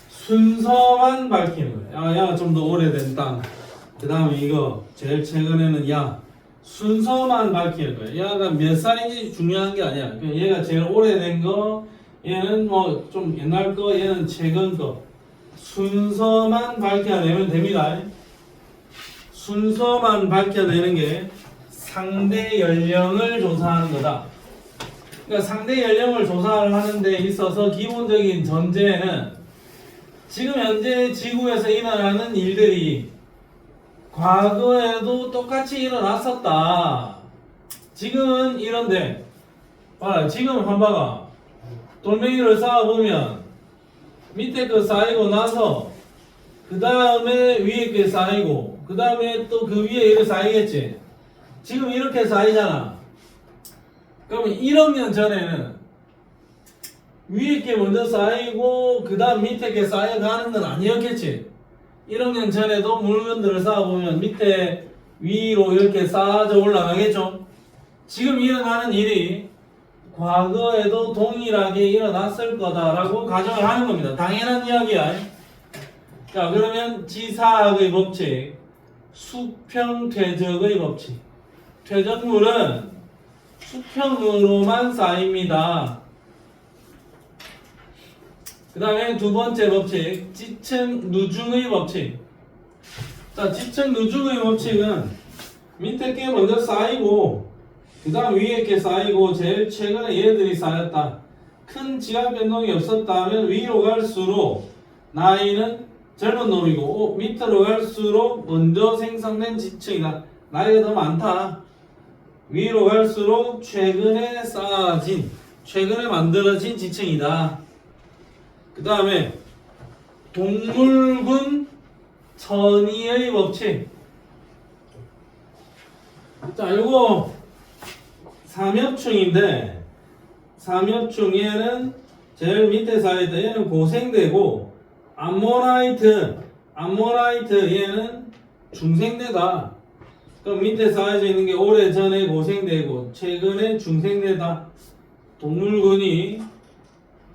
순서만 밝히는 거예요. 야, 좀 더 오래된 땅. 그 다음에 이거 제일 최근에는 야 순서만 밝히는 거예요. 야가 몇 살인지 중요한 게 아니야. 그냥 얘가 제일 오래된 거, 얘는 뭐 좀 옛날 거, 얘는 최근 거. 순서만 밝혀내면 됩니다. 순서만 밝혀내는 게 상대 연령을 조사하는 거다. 그러니까 상대 연령을 조사를 하는 데 있어서 기본적인 전제는 지금 현재 지구에서 일어나는 일들이 과거에도 똑같이 일어났었다. 지금은 이런데 봐라, 지금 한번 봐봐. 돌멩이를 쌓아보면 밑에 거 쌓이고 나서 그 다음에 위에 게 쌓이고 그 다음에 또 그 위에 이렇게 쌓이겠지. 지금 이렇게 쌓이잖아. 그러면 1억 년 전에는 위에 게 먼저 쌓이고 그 다음 밑에 게 쌓여가는 건 아니었겠지. 1억 년 전에도 물건들을 쌓아보면 밑에 위로 이렇게 쌓아져 올라가겠죠. 지금 일어나는 일이 과거에도 동일하게 일어났을 거다라고 가정을 하는 겁니다. 당연한 이야기야. 자, 그러면 지사학의 법칙, 수평-퇴적의 법칙. 퇴적물은 수평으로만 쌓입니다. 그 다음에 두 번째 법칙, 지층-누중의 법칙. 자, 지층-누중의 법칙은 밑에 게 먼저 쌓이고 그 다음 위에 게 쌓이고 제일 최근에 얘들이 쌓였다. 큰 지각 변동이 없었다면 위로 갈수록 나이는 젊은 놈이고 밑으로 갈수록 먼저 생성된 지층이다. 나이가 더 많다. 위로 갈수록 최근에 쌓아진, 최근에 만들어진 지층이다. 그 다음에 동물군 천이의 법칙. 자, 요거 삼엽충인데 삼엽충 얘는 제일 밑에 쌓여있다. 얘는 고생대고 암모나이트 얘는 중생대다. 그럼 밑에 쌓여져 있는 게 오래전에 고생대고 최근에 중생대다. 동물군이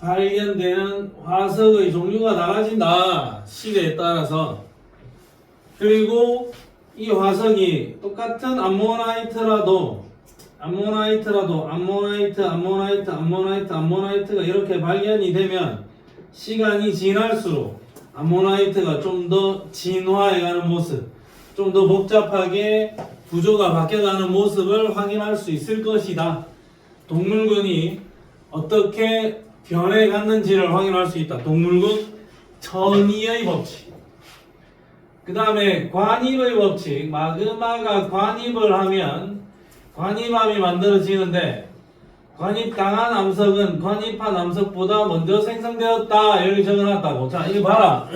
발견되는 화석의 종류가 달라진다. 시대에 따라서. 그리고 이 화석이 똑같은 암모나이트라도 암모나이트가 이렇게 발견이 되면 시간이 지날수록 암모나이트가 좀 더 진화해가는 모습, 좀 더 복잡하게 구조가 바뀌어가는 모습을 확인할 수 있을 것이다. 동물군이 어떻게 변해갔는지를 확인할 수 있다. 동물군 천이의 법칙. 그 다음에 관입의 법칙. 마그마가 관입을 하면 관입암이 만들어지는데 관입당한 암석은 관입한 암석보다 먼저 생성되었다. 이렇게 적어놨다고. 자, 이거 봐라.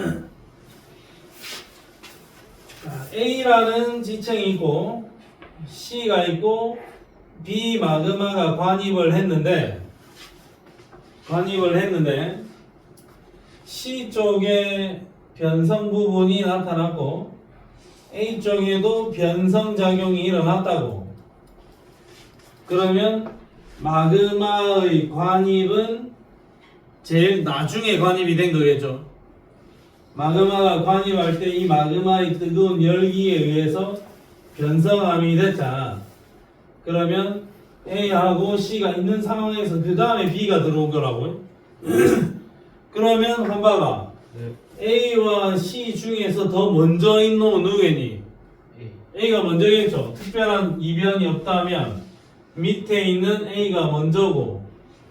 A라는 지층이 있고 C가 있고 B 마그마가 관입을 했는데 관입을 했는데 C 쪽에 변성 부분이 나타났고 A 쪽에도 변성 작용이 일어났다고. 그러면 마그마의 관입은 제일 나중에 관입이 된 거겠죠. 마그마가 관입할 때 이 마그마의 뜨거운 열기에 의해서 변성함이 됐잖아. 그러면 A하고 C가 있는 상황에서 그 다음에 B가 들어온 거라고요. 그러면 한번 봐봐. 네. A와 C 중에서 더 먼저인 놈은 누구겠니? A. A가 먼저겠죠. 특별한 이변이 없다면 밑에 있는 A가 먼저고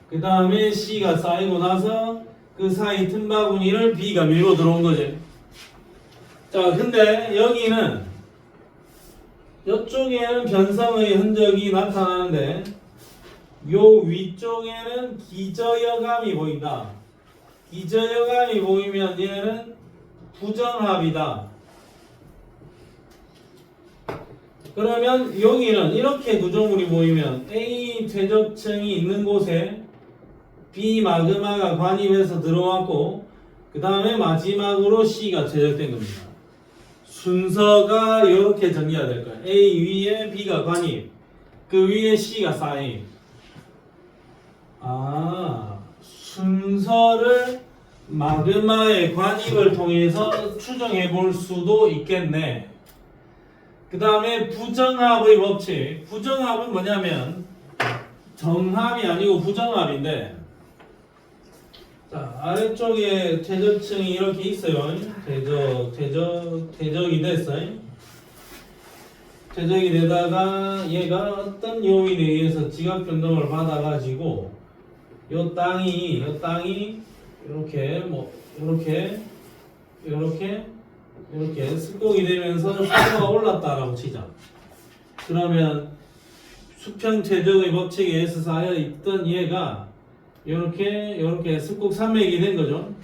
그 다음에 C가 쌓이고 나서 그 사이 틈바구니를 B가 밀고 들어온 거지. 자, 근데 여기는 이쪽에는 변성의 흔적이 나타나는데 요 위쪽에는 기저여감이 보인다. 기저여감이 보이면 얘는 부정합이다. 그러면 여기는 이렇게 구조물이 보이면 A 퇴적층이 있는 곳에 B 마그마가 관입해서 들어왔고 그 다음에 마지막으로 C가 퇴적된 겁니다. 순서가 이렇게 정리가 될 거예요. A 위에 B가 관입, 그 위에 C가 쌓임. 순서를 마그마의 관입을 통해서 추정해 볼 수도 있겠네. 그 다음에 부정합의 법칙. 부정합은 뭐냐면 정합이 아니고 부정합인데, 자, 아래쪽에 퇴적층이 이렇게 있어요. 퇴적이 됐어요. 퇴적이 되다가 얘가 어떤 요인에 의해서 지각 변동을 받아가지고 요 땅이 이렇게 습곡이 되면서 수도가 올랐다라고 치자. 그러면 수평 퇴적의 법칙에 의해서 쌓여 있던 얘가 이렇게 습곡 산맥이 된 거죠.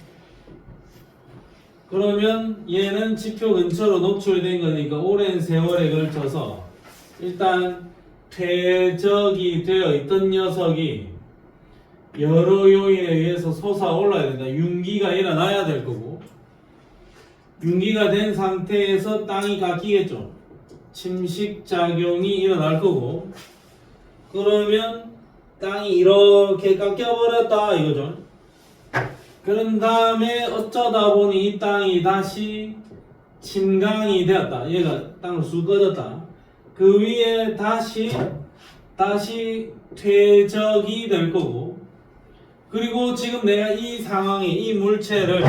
그러면 얘는 지표 근처로 노출된 거니까 오랜 세월에 걸쳐서 일단 퇴적이 되어 있던 녀석이 여러 요인에 의해서 솟아올라야 된다. 융기가 일어나야 될 거고, 융기가 된 상태에서 땅이 깎이겠죠. 침식작용이 일어날 거고, 그러면 땅이 이렇게 깎여버렸다 이거죠. 그런 다음에 어쩌다 보니 이 땅이 다시 침강이 되었다. 얘가 땅을 쑥 꺼졌다. 그 위에 다시 퇴적이 될 거고, 그리고 지금 내가 이 상황에 이 물체를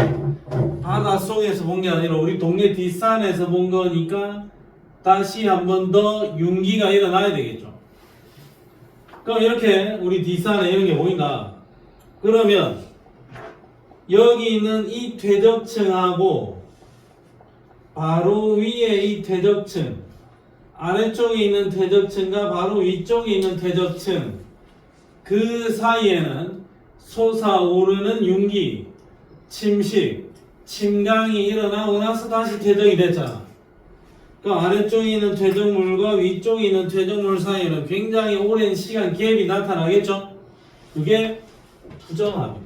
바닷속에서 본 게 아니라 우리 동네 뒷산에서 본 거니까 다시 한 번 더 융기가 일어나야 되겠죠. 그럼 이렇게 우리 뒷산에 이런 게 보인다. 그러면 여기 있는 이 퇴적층하고 바로 위에 이 퇴적층, 아래쪽에 있는 퇴적층과 바로 위쪽에 있는 퇴적층, 그 사이에는 솟아오르는 융기, 침식, 침강이 일어나고 나서 다시 퇴적이 됐잖아. 그러니까 아래쪽에 있는 퇴적물과 위쪽에 있는 퇴적물 사이에는 굉장히 오랜 시간 갭이 나타나겠죠? 그게 부정합니다.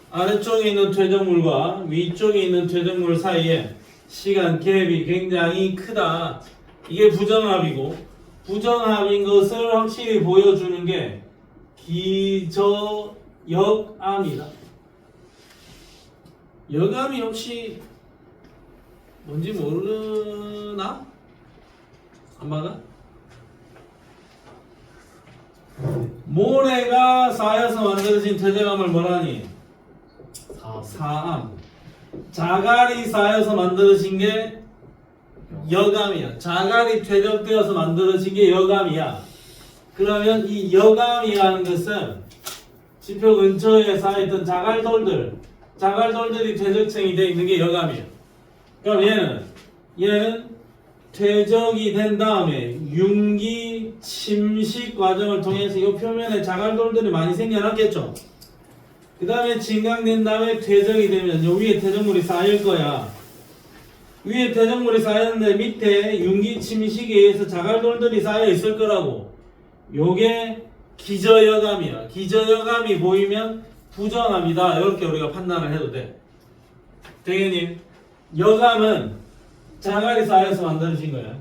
아래쪽에 있는 퇴적물과 위쪽에 있는 퇴적물 사이에 시간 갭이 굉장히 크다. 이게 부정합이고, 부정합인 것을 확실히 보여주는 게 기저역암이다. 역암이 혹시 뭔지 모르나? 안 봐가? 모래가 쌓여서 만들어진 퇴적암을 뭐라니? 사암. 자갈이 쌓여서 만들어진 게 역암이야. 자갈이 퇴적되어서 만들어진 게 역암이야. 그러면 이 역암이라는 것은 지표 근처에 쌓여있던 자갈돌들이 퇴적층이 되어 있는 게 역암이야. 그럼 얘는 퇴적이 된 다음에 융기 침식 과정을 통해서 이 표면에 자갈돌들이 많이 생겨났겠죠. 그 다음에 진강된 다음에 퇴적이 되면 요 위에 퇴적물이 쌓일 거야. 위에 퇴적물이 쌓였는데 밑에 융기 침식에 의해서 자갈돌들이 쌓여 있을 거라고. 요게 기저여감이야. 기저여감이 보이면 부정합이다. 이렇게 우리가 판단을 해도 돼. 되겠니? 여감은 자갈이 쌓여서 만들어진 거야.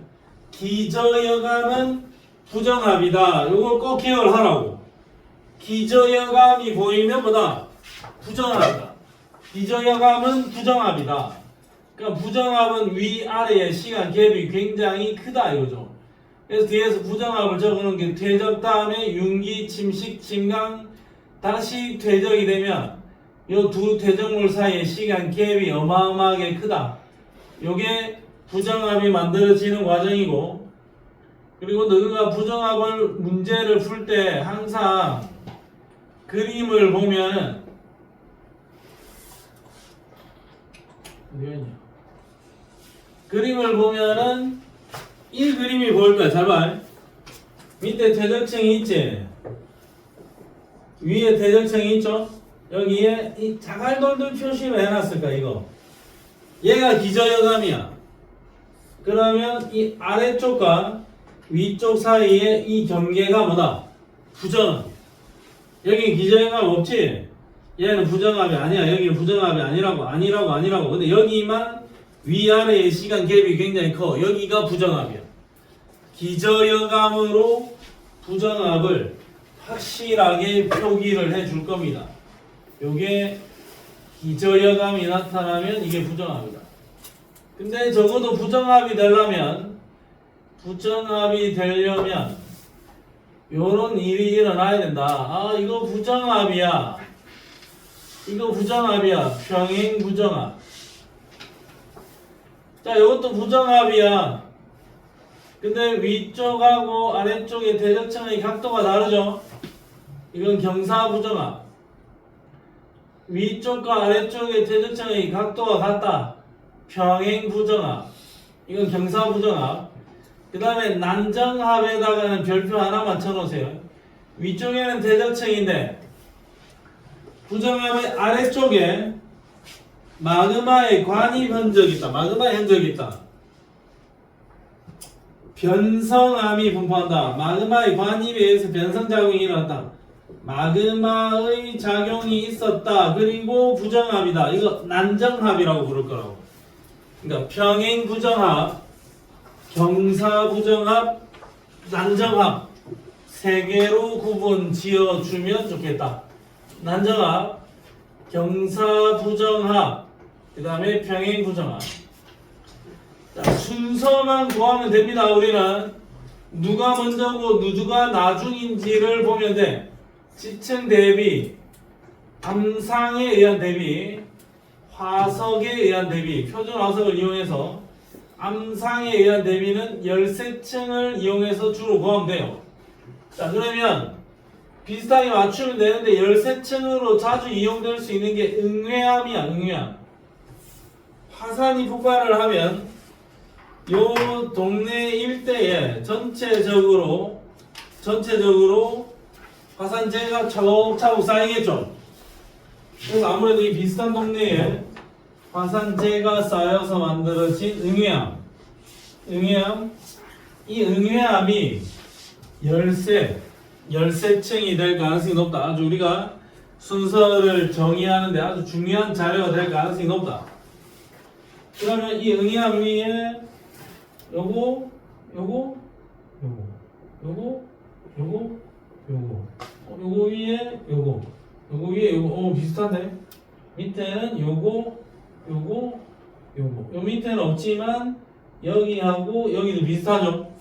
기저여감은 부정합이다. 이걸 꼭 기억을 하라고. 기저여감이 보이면 뭐다? 부정합이다. 기저여감은 부정합이다. 그러니까 부정합은 위아래의 시간 갭이 굉장히 크다 이거죠. 그래서 뒤에서 부정합을 적어놓은 게 퇴적 다음에 윤기, 침식, 침강 다시 퇴적이 되면 이 두 퇴적물 사이의 시간 갭이 어마어마하게 크다. 요게 부정합이 만들어지는 과정이고, 그리고 너희가 부정합을 문제를 풀 때 항상 그림을 보면은 그림을 보면은 이 그림이 보일 거야. 잘 봐. 밑에 퇴적층이 있지. 위에 퇴적층이 있죠. 여기에 이 자갈돌들 표시를 해놨을까 이거. 얘가 기저여감이야. 그러면 이 아래쪽과 위쪽 사이에 이 경계가 뭐다? 부정합. 여기 기저여감 없지? 얘는 부정합이 아니야. 여기는 부정합이 아니라고. 근데 여기만 위아래의 시간 갭이 굉장히 커. 여기가 부정합이야. 기저여감으로 부정합을 확실하게 표기를 해줄 겁니다. 요게 기저여감이 나타나면 이게 부정합이다. 근데 적어도 부정합이 되려면 요런 일이 일어나야 된다. 아, 이거 부정합이야. 평행 부정합. 자, 이것도 부정합이야. 근데 위쪽하고 아래쪽의 대적층의 각도가 다르죠? 이건 경사부정합. 위쪽과 아래쪽의 대적층의 각도가 같다. 평행부정합. 이건 경사부정합. 그 다음에 난정합에다가는 별표 하나만 쳐놓으세요. 위쪽에는 대적층인데 부정합의 아래쪽에 마그마의 관입 흔적이 있다. 변성암이 분포한다. 마그마의 관입에 의해서 변성작용이 일어났다. 마그마의 작용이 있었다. 그리고 부정합이다. 이거 난정합이라고 부를 거라고. 그러니까 평행부정합, 경사부정합, 난정합 세 개로 구분 지어주면 좋겠다. 난정합, 경사부정합, 그 다음에 평행부정합. 자, 순서만 구하면 됩니다. 우리는 누가 먼저고 누가 나중인지를 보면 돼. 지층 대비, 암상에 의한 대비, 화석에 의한 대비, 표준 화석을 이용해서 암상에 의한 대비는 13층을 이용해서 주로 구하면 돼요. 자, 그러면 비슷하게 맞추면 되는데 13층으로 자주 이용될 수 있는 게 응회암이야. 응회암. 화산이 폭발을 하면 요 동네 일대에 전체적으로 화산재가 차곡차곡 쌓이겠죠. 그래서 아무래도 이 비슷한 동네에 화산재가 쌓여서 만들어진 응회암. 이 응회암이 13층이 될 가능성이 높다. 아주 우리가 순서를 정의하는데 아주 중요한 자료가 될 가능성이 높다. 그러면 이 응회암 위에 요거 위에 요거 비슷하네. 밑에는 요거 요 밑에는 없지만 여기하고 여기도 비슷하죠.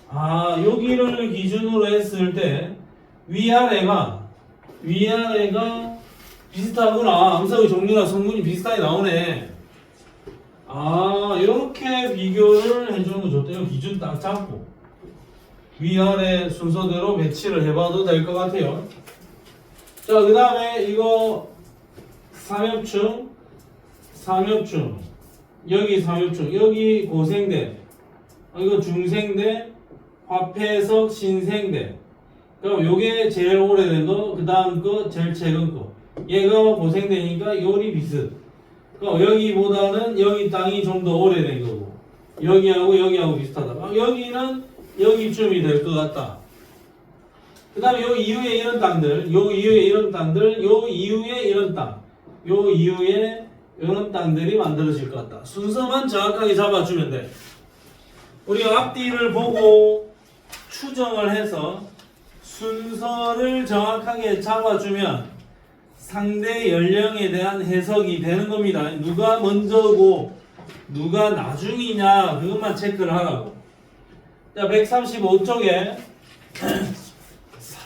아, 여기를 기준으로 했을 때 위아래가 비슷하구나. 암석의 종류나 성분이 비슷하게 나오네. 아, 이렇게 비교를 해주는 거 좋대요. 기준 딱 잡고 위아래 순서대로 배치를 해봐도 될 것 같아요. 자, 그 다음에 이거 삼엽충, 여기 삼엽충, 여기 고생대, 이거 중생대, 화폐석, 신생대. 그럼 요게 제일 오래된 거, 그 다음 거 제일 최근 거. 얘가 고생대니까 요리 비슷. 그럼 여기보다는 여기 땅이 좀 더 오래된 거고, 여기하고 비슷하다. 여기는 여기쯤이 될 것 같다. 그 다음에 요 이후에 이런 땅들, 요 이후에 이런 땅들, 요 이후에 이런 땅, 요 이후에 이런 땅들이 만들어질 것 같다. 순서만 정확하게 잡아주면 돼. 우리가 앞뒤를 보고 추정을 해서 순서를 정확하게 잡아주면 상대 연령에 대한 해석이 되는 겁니다. 누가 먼저고 누가 나중이냐 그것만 체크를 하라고. 자, 135쪽에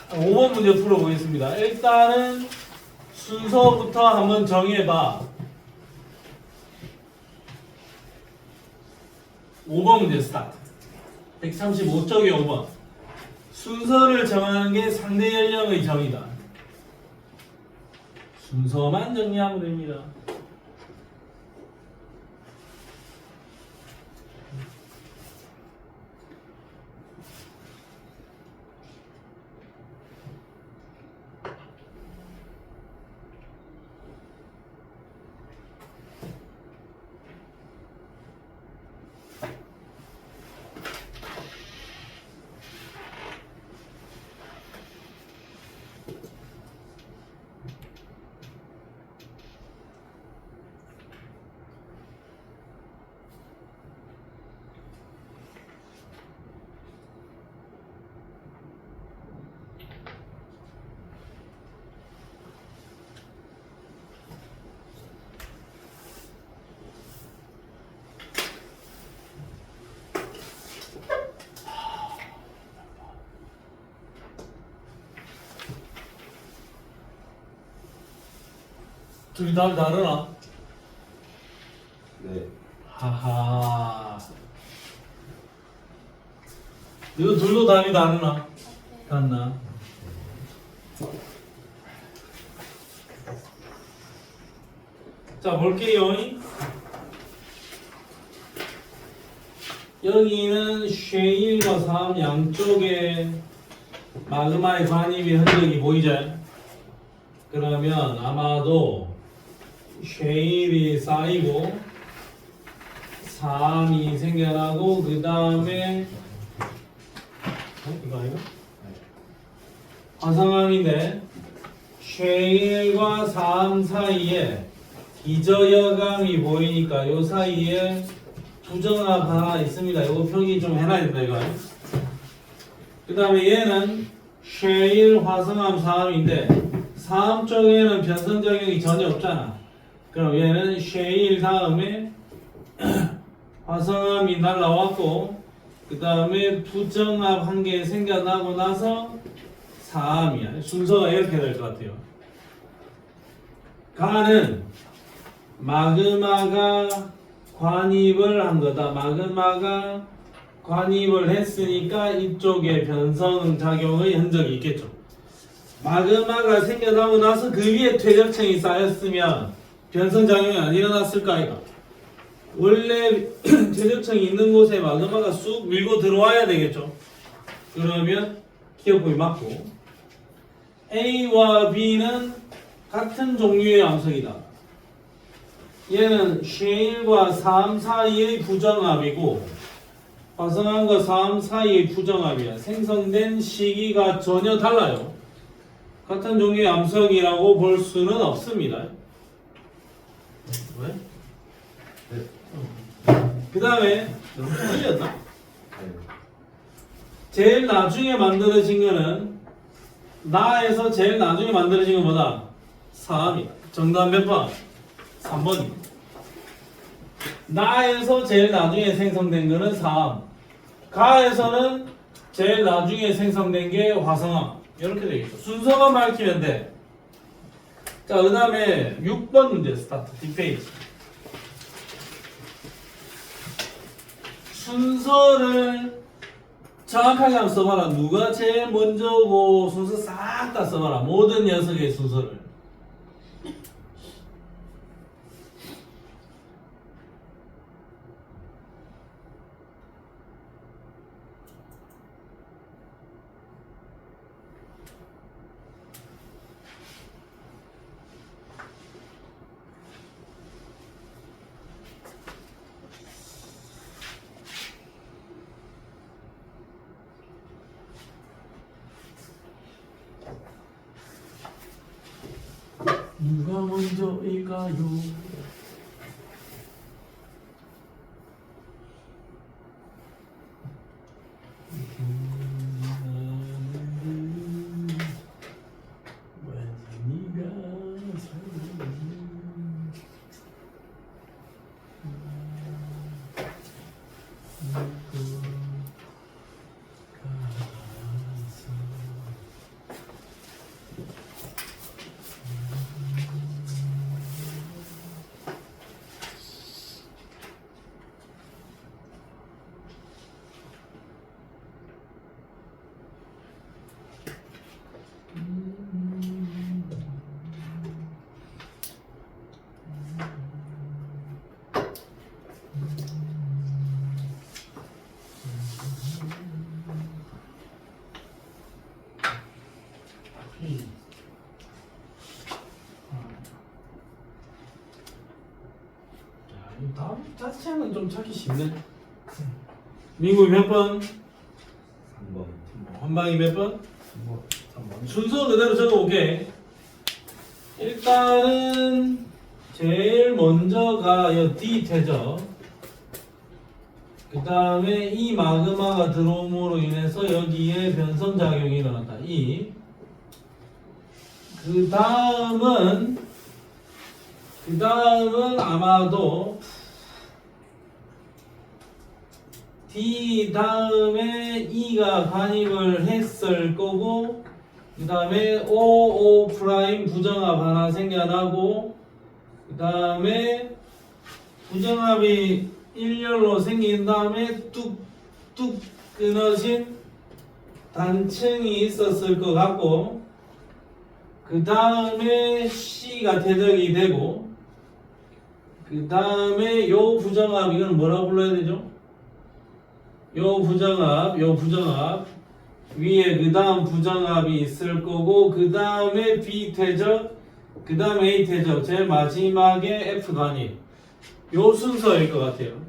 5번 문제 풀어보겠습니다. 일단은 순서부터 한번 정해봐. 5번 문제 스타트. 135쪽에 5번. 순서를 정하는 게 상대 연령의 정의다. 순서만 정리하면 됩니다. 둘이 답이 다르나? 네. 하하. 이거 둘도 답이 다르나? 같나? 자, 볼게요. 여기는 쉐일과 3 양쪽에 마그마의 관입의 흔적이 보이죠? 그러면 아마도 쉐일이 쌓이고 3이 생겨나고 그 다음에 이거 아니야? 화성암인데 쉐일과 3 사이에 기저여감이 보이니까 요 사이에 부정합 하나 있습니다. 이거 표기 좀 해놔야 된다 이거. 그 다음에 얘는 쉐일 화성암 3인데 3 쪽에는 변성작용이 전혀 없잖아. 그럼 얘는 쉐일 다음에 화성암이 날라왔고 그 다음에 부정합 한 개 생겨나고 나서 4암이야. 순서가 이렇게 될 것 같아요. 가는 마그마가 관입을 한 거다. 마그마가 관입을 했으니까 이쪽에 변성작용의 흔적이 있겠죠. 마그마가 생겨나고 나서 그 위에 퇴적층이 쌓였으면 변성작용이 안 일어났을까 이가. 원래 퇴적층이 있는 곳에 마그마가 쑥 밀고 들어와야 되겠죠. 그러면 기억법이 맞고 A와 B는 같은 종류의 암석이다. 얘는 쉐일과 3 사이의 부정합이고 화성암과 3 사이의 부정합이야. 생성된 시기가 전혀 달라요. 같은 종류의 암석이라고 볼 수는 없습니다. 왜? 그 다음에 너무 틀렸나? 제일 나중에 만들어진 거는 나에서 제일 나중에 만들어진 것보다 4암이다. 정답 몇 번? 3번입니다. 나에서 제일 나중에 생성된 거는 4암. 가에서는 제일 나중에 생성된 게 화성암. 이렇게 되겠죠. 순서만 밝히면 돼. 자, 그 다음에 6번 문제 스타트. 뒷페이지. 순서를 정확하게 한번 써봐라. 누가 제일 먼저고 순서 싹 다 써봐라. 모든 녀석의 순서를. 누가 먼저일까요? 다음 자체는 좀 찾기 쉽네. 민국이 몇 번? 3번. 한방이 몇 번? 3번. 순서 그대로 적어볼게. 일단은 제일 먼저가 여 D 태죠. 그 다음에 이 마그마가 들어옴으로 인해서 여기에 변성작용이 일어났다. 그 다음은 아마도 D 다음에 E가 관입을 했을 거고, 그 다음에 O 프라임 부정합 하나 생겨나고, 그 다음에 부정합이 일렬로 생긴 다음에 뚝뚝 끊어진 단층이 있었을 것 같고, 그 다음에 C가 대적이 되고, 그 다음에 요 부정합, 이건 뭐라고 불러야 되죠? 요 부정합 위에 그 다음 부정합이 있을 거고, 그 다음에 B 퇴적, 그 다음에 A 퇴적, 제일 마지막에 F 관입. 요 순서일 것 같아요.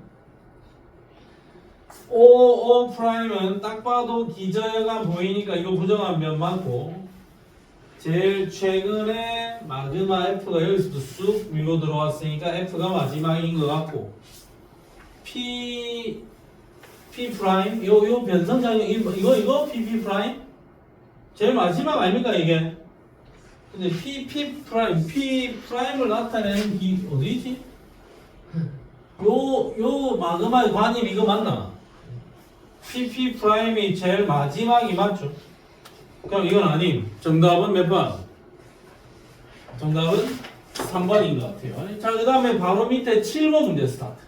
O 프라임은 딱 봐도 기저여가 보이니까 이거 부정합 면 맞고, 제일 최근에 마그마 F가 여기서도 쑥 밀고 들어왔으니까 F가 마지막인 것 같고, P 프라임 요 변성장애 이거 PP 프라임 제일 마지막 아닙니까 이게? 근데 P 프라임을 나타내는 기 어디지? 요 마그마의 관입 이거 맞나? PP 프라임이 제일 마지막이 맞죠? 그럼 이건 아님. 정답은 몇 번? 정답은 3번인 것 같아요. 자, 그 다음에 바로 밑에 7번 문제 스타트.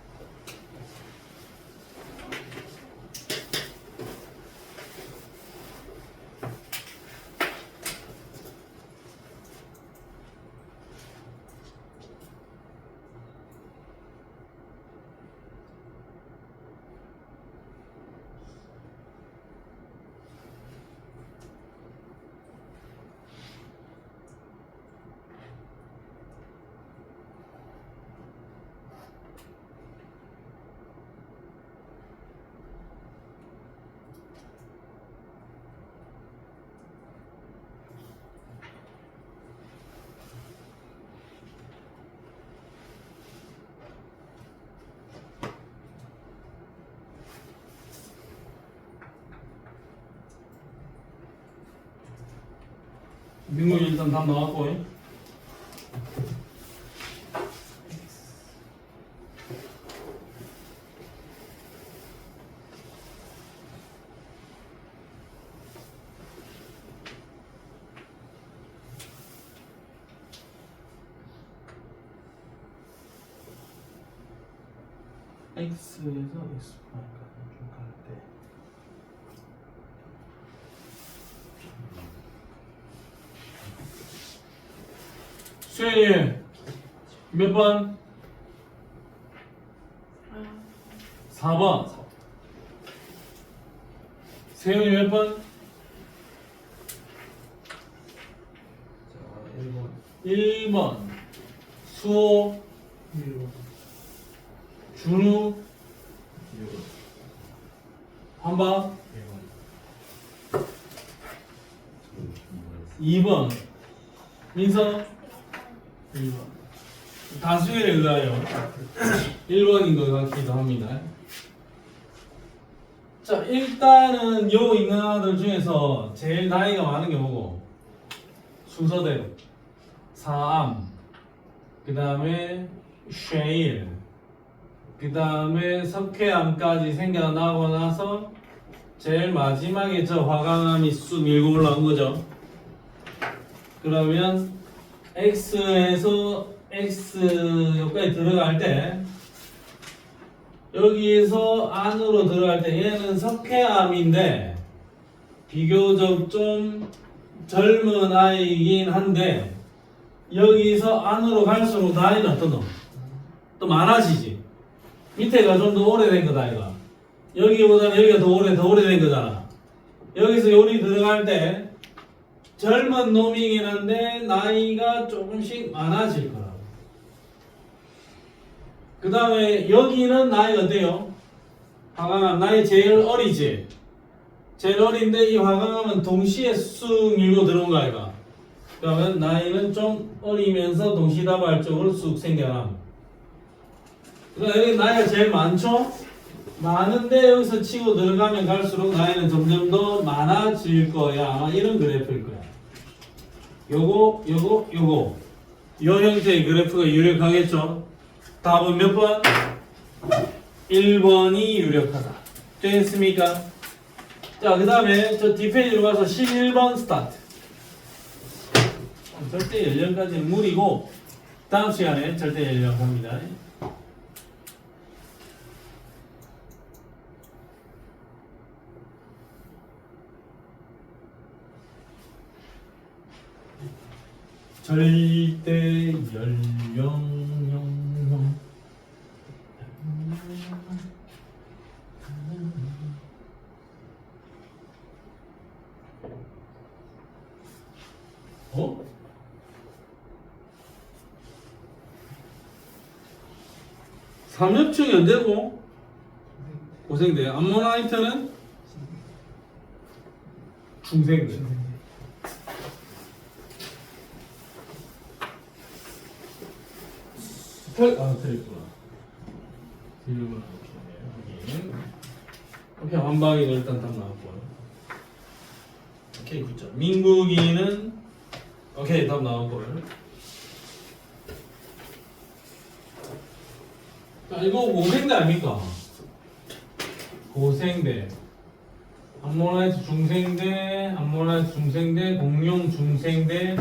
민국이 일단 답 나왔고, X에서 X 프라임까지 쭉 갈 때 수현이 몇 번? 4번. 세훈이 몇 번? 자, 1번. 1번. 수호 1번. 준우 6번. 한방 1번. 2번. 민서 1번. 다수의 의하여 1번인 것 같기도 합니다. 자, 일단은 요 있는 아들 중에서 제일 나이가 많은 게 뭐고? 순서대로 사암, 그 다음에 쉐일, 그 다음에 석회암까지 생겨나고 나서 제일 마지막에 저 화강암이 쑥 밀고 올라온 거죠. 그러면 X에서 X 여기까지 들어갈 때 여기에서 안으로 들어갈 때 얘는 석회암인데 비교적 좀 젊은 아이이긴 한데 여기서 안으로 갈수록 나이는 어떤 또 많아지지. 밑에가 좀 더 오래된 거다 이거. 여기보다는 여기가 더 오래된 거잖아. 여기서 요리 들어갈 때 젊은 놈이긴 한데 나이가 조금씩 많아질 거라고. 그 다음에 여기는 나이가 어때요? 화강암 나이 제일 어리지. 제일 어린데 이 화강암은 동시에 쑥 밀고 들어온 거 아이가. 그러면 나이는 좀 어리면서 동시다발적으로 쑥 생겨나. 그러니까 여기 나이가 제일 많죠? 많은데 여기서 치고 들어가면 갈수록 나이는 점점 더 많아질 거야. 아마 이런 그래프일 거야. 요거 요 형태의 그래프가 유력하겠죠? 답은 몇 번? 1번이 유력하다. 됐습니까? 자, 그 다음에 저 뒷페이지로 가서 11번 스타트. 절대 연령까지는 무리고 다음 시간에 절대 연령 합니다. 절대 연령형 어? 삼엽충이 언제고? 고생대. 암모나이트는 중생대. 드렸구나. 오케이, 한방이도 일단 딱 나왔고요. 오케이, 9점. 민국이는 오케이, 답 나왔고요. 자, 이거 고생대 아닙니까? 고생대. 암모나이트 중생대, 암모나이트 중생대, 공룡 중생대,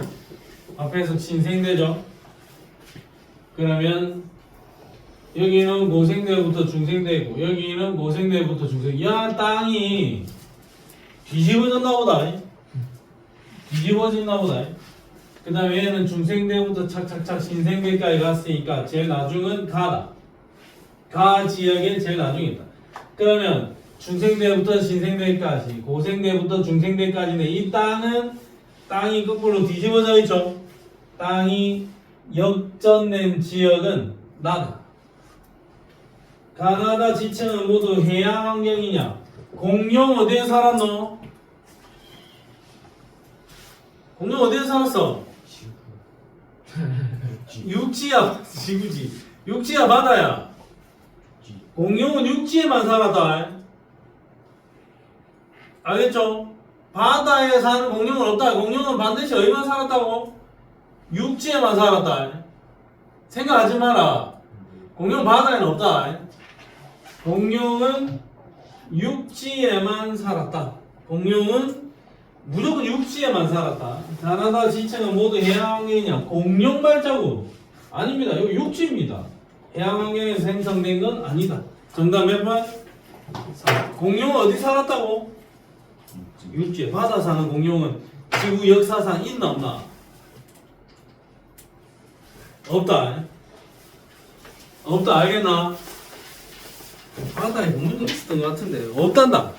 앞에서 신생대죠. 그러면 여기는 고생대부터 중생대고 여기는 고생대부터 중생대. 야, 땅이 뒤집어졌나 보다. 뒤집어졌나 보다. 그 다음에 얘는 중생대부터 착착착 신생대까지 갔으니까 제일 나중은 가다. 가 지역에 제일 나중에 있다. 그러면 중생대부터 신생대까지, 고생대부터 중생대까지인데 이 땅이 거꾸로 뒤집어져 있죠. 땅이 역전된 지역은 나다. 가나다 지층은 모두 해양 환경이냐? 공룡 어디에 살았노? 공룡 어디에 살았어? 육지야, 지구지. 육지야, 바다야. 공룡은 육지에만 살았다. 알겠죠? 바다에 사는 공룡은 없다. 공룡은 반드시 어디만 살았다고? 육지에만 살았다. 생각하지 마라. 공룡 바다에는 없다. 공룡은 육지에만 살았다. 공룡은 무조건 육지에만 살았다. 가나다 지층은 모두 해양환경이냐? 공룡 발자국 아닙니다. 여기 육지입니다. 해양환경에서 생성된 건 아니다. 정답 몇 번? 4. 공룡은 어디 살았다고? 육지에. 바다 사는 공룡은 지구 역사상 있나 없나? 없다. 없다, 알겠나? 바다에 공룡도 있었던 것 같은데 없단다.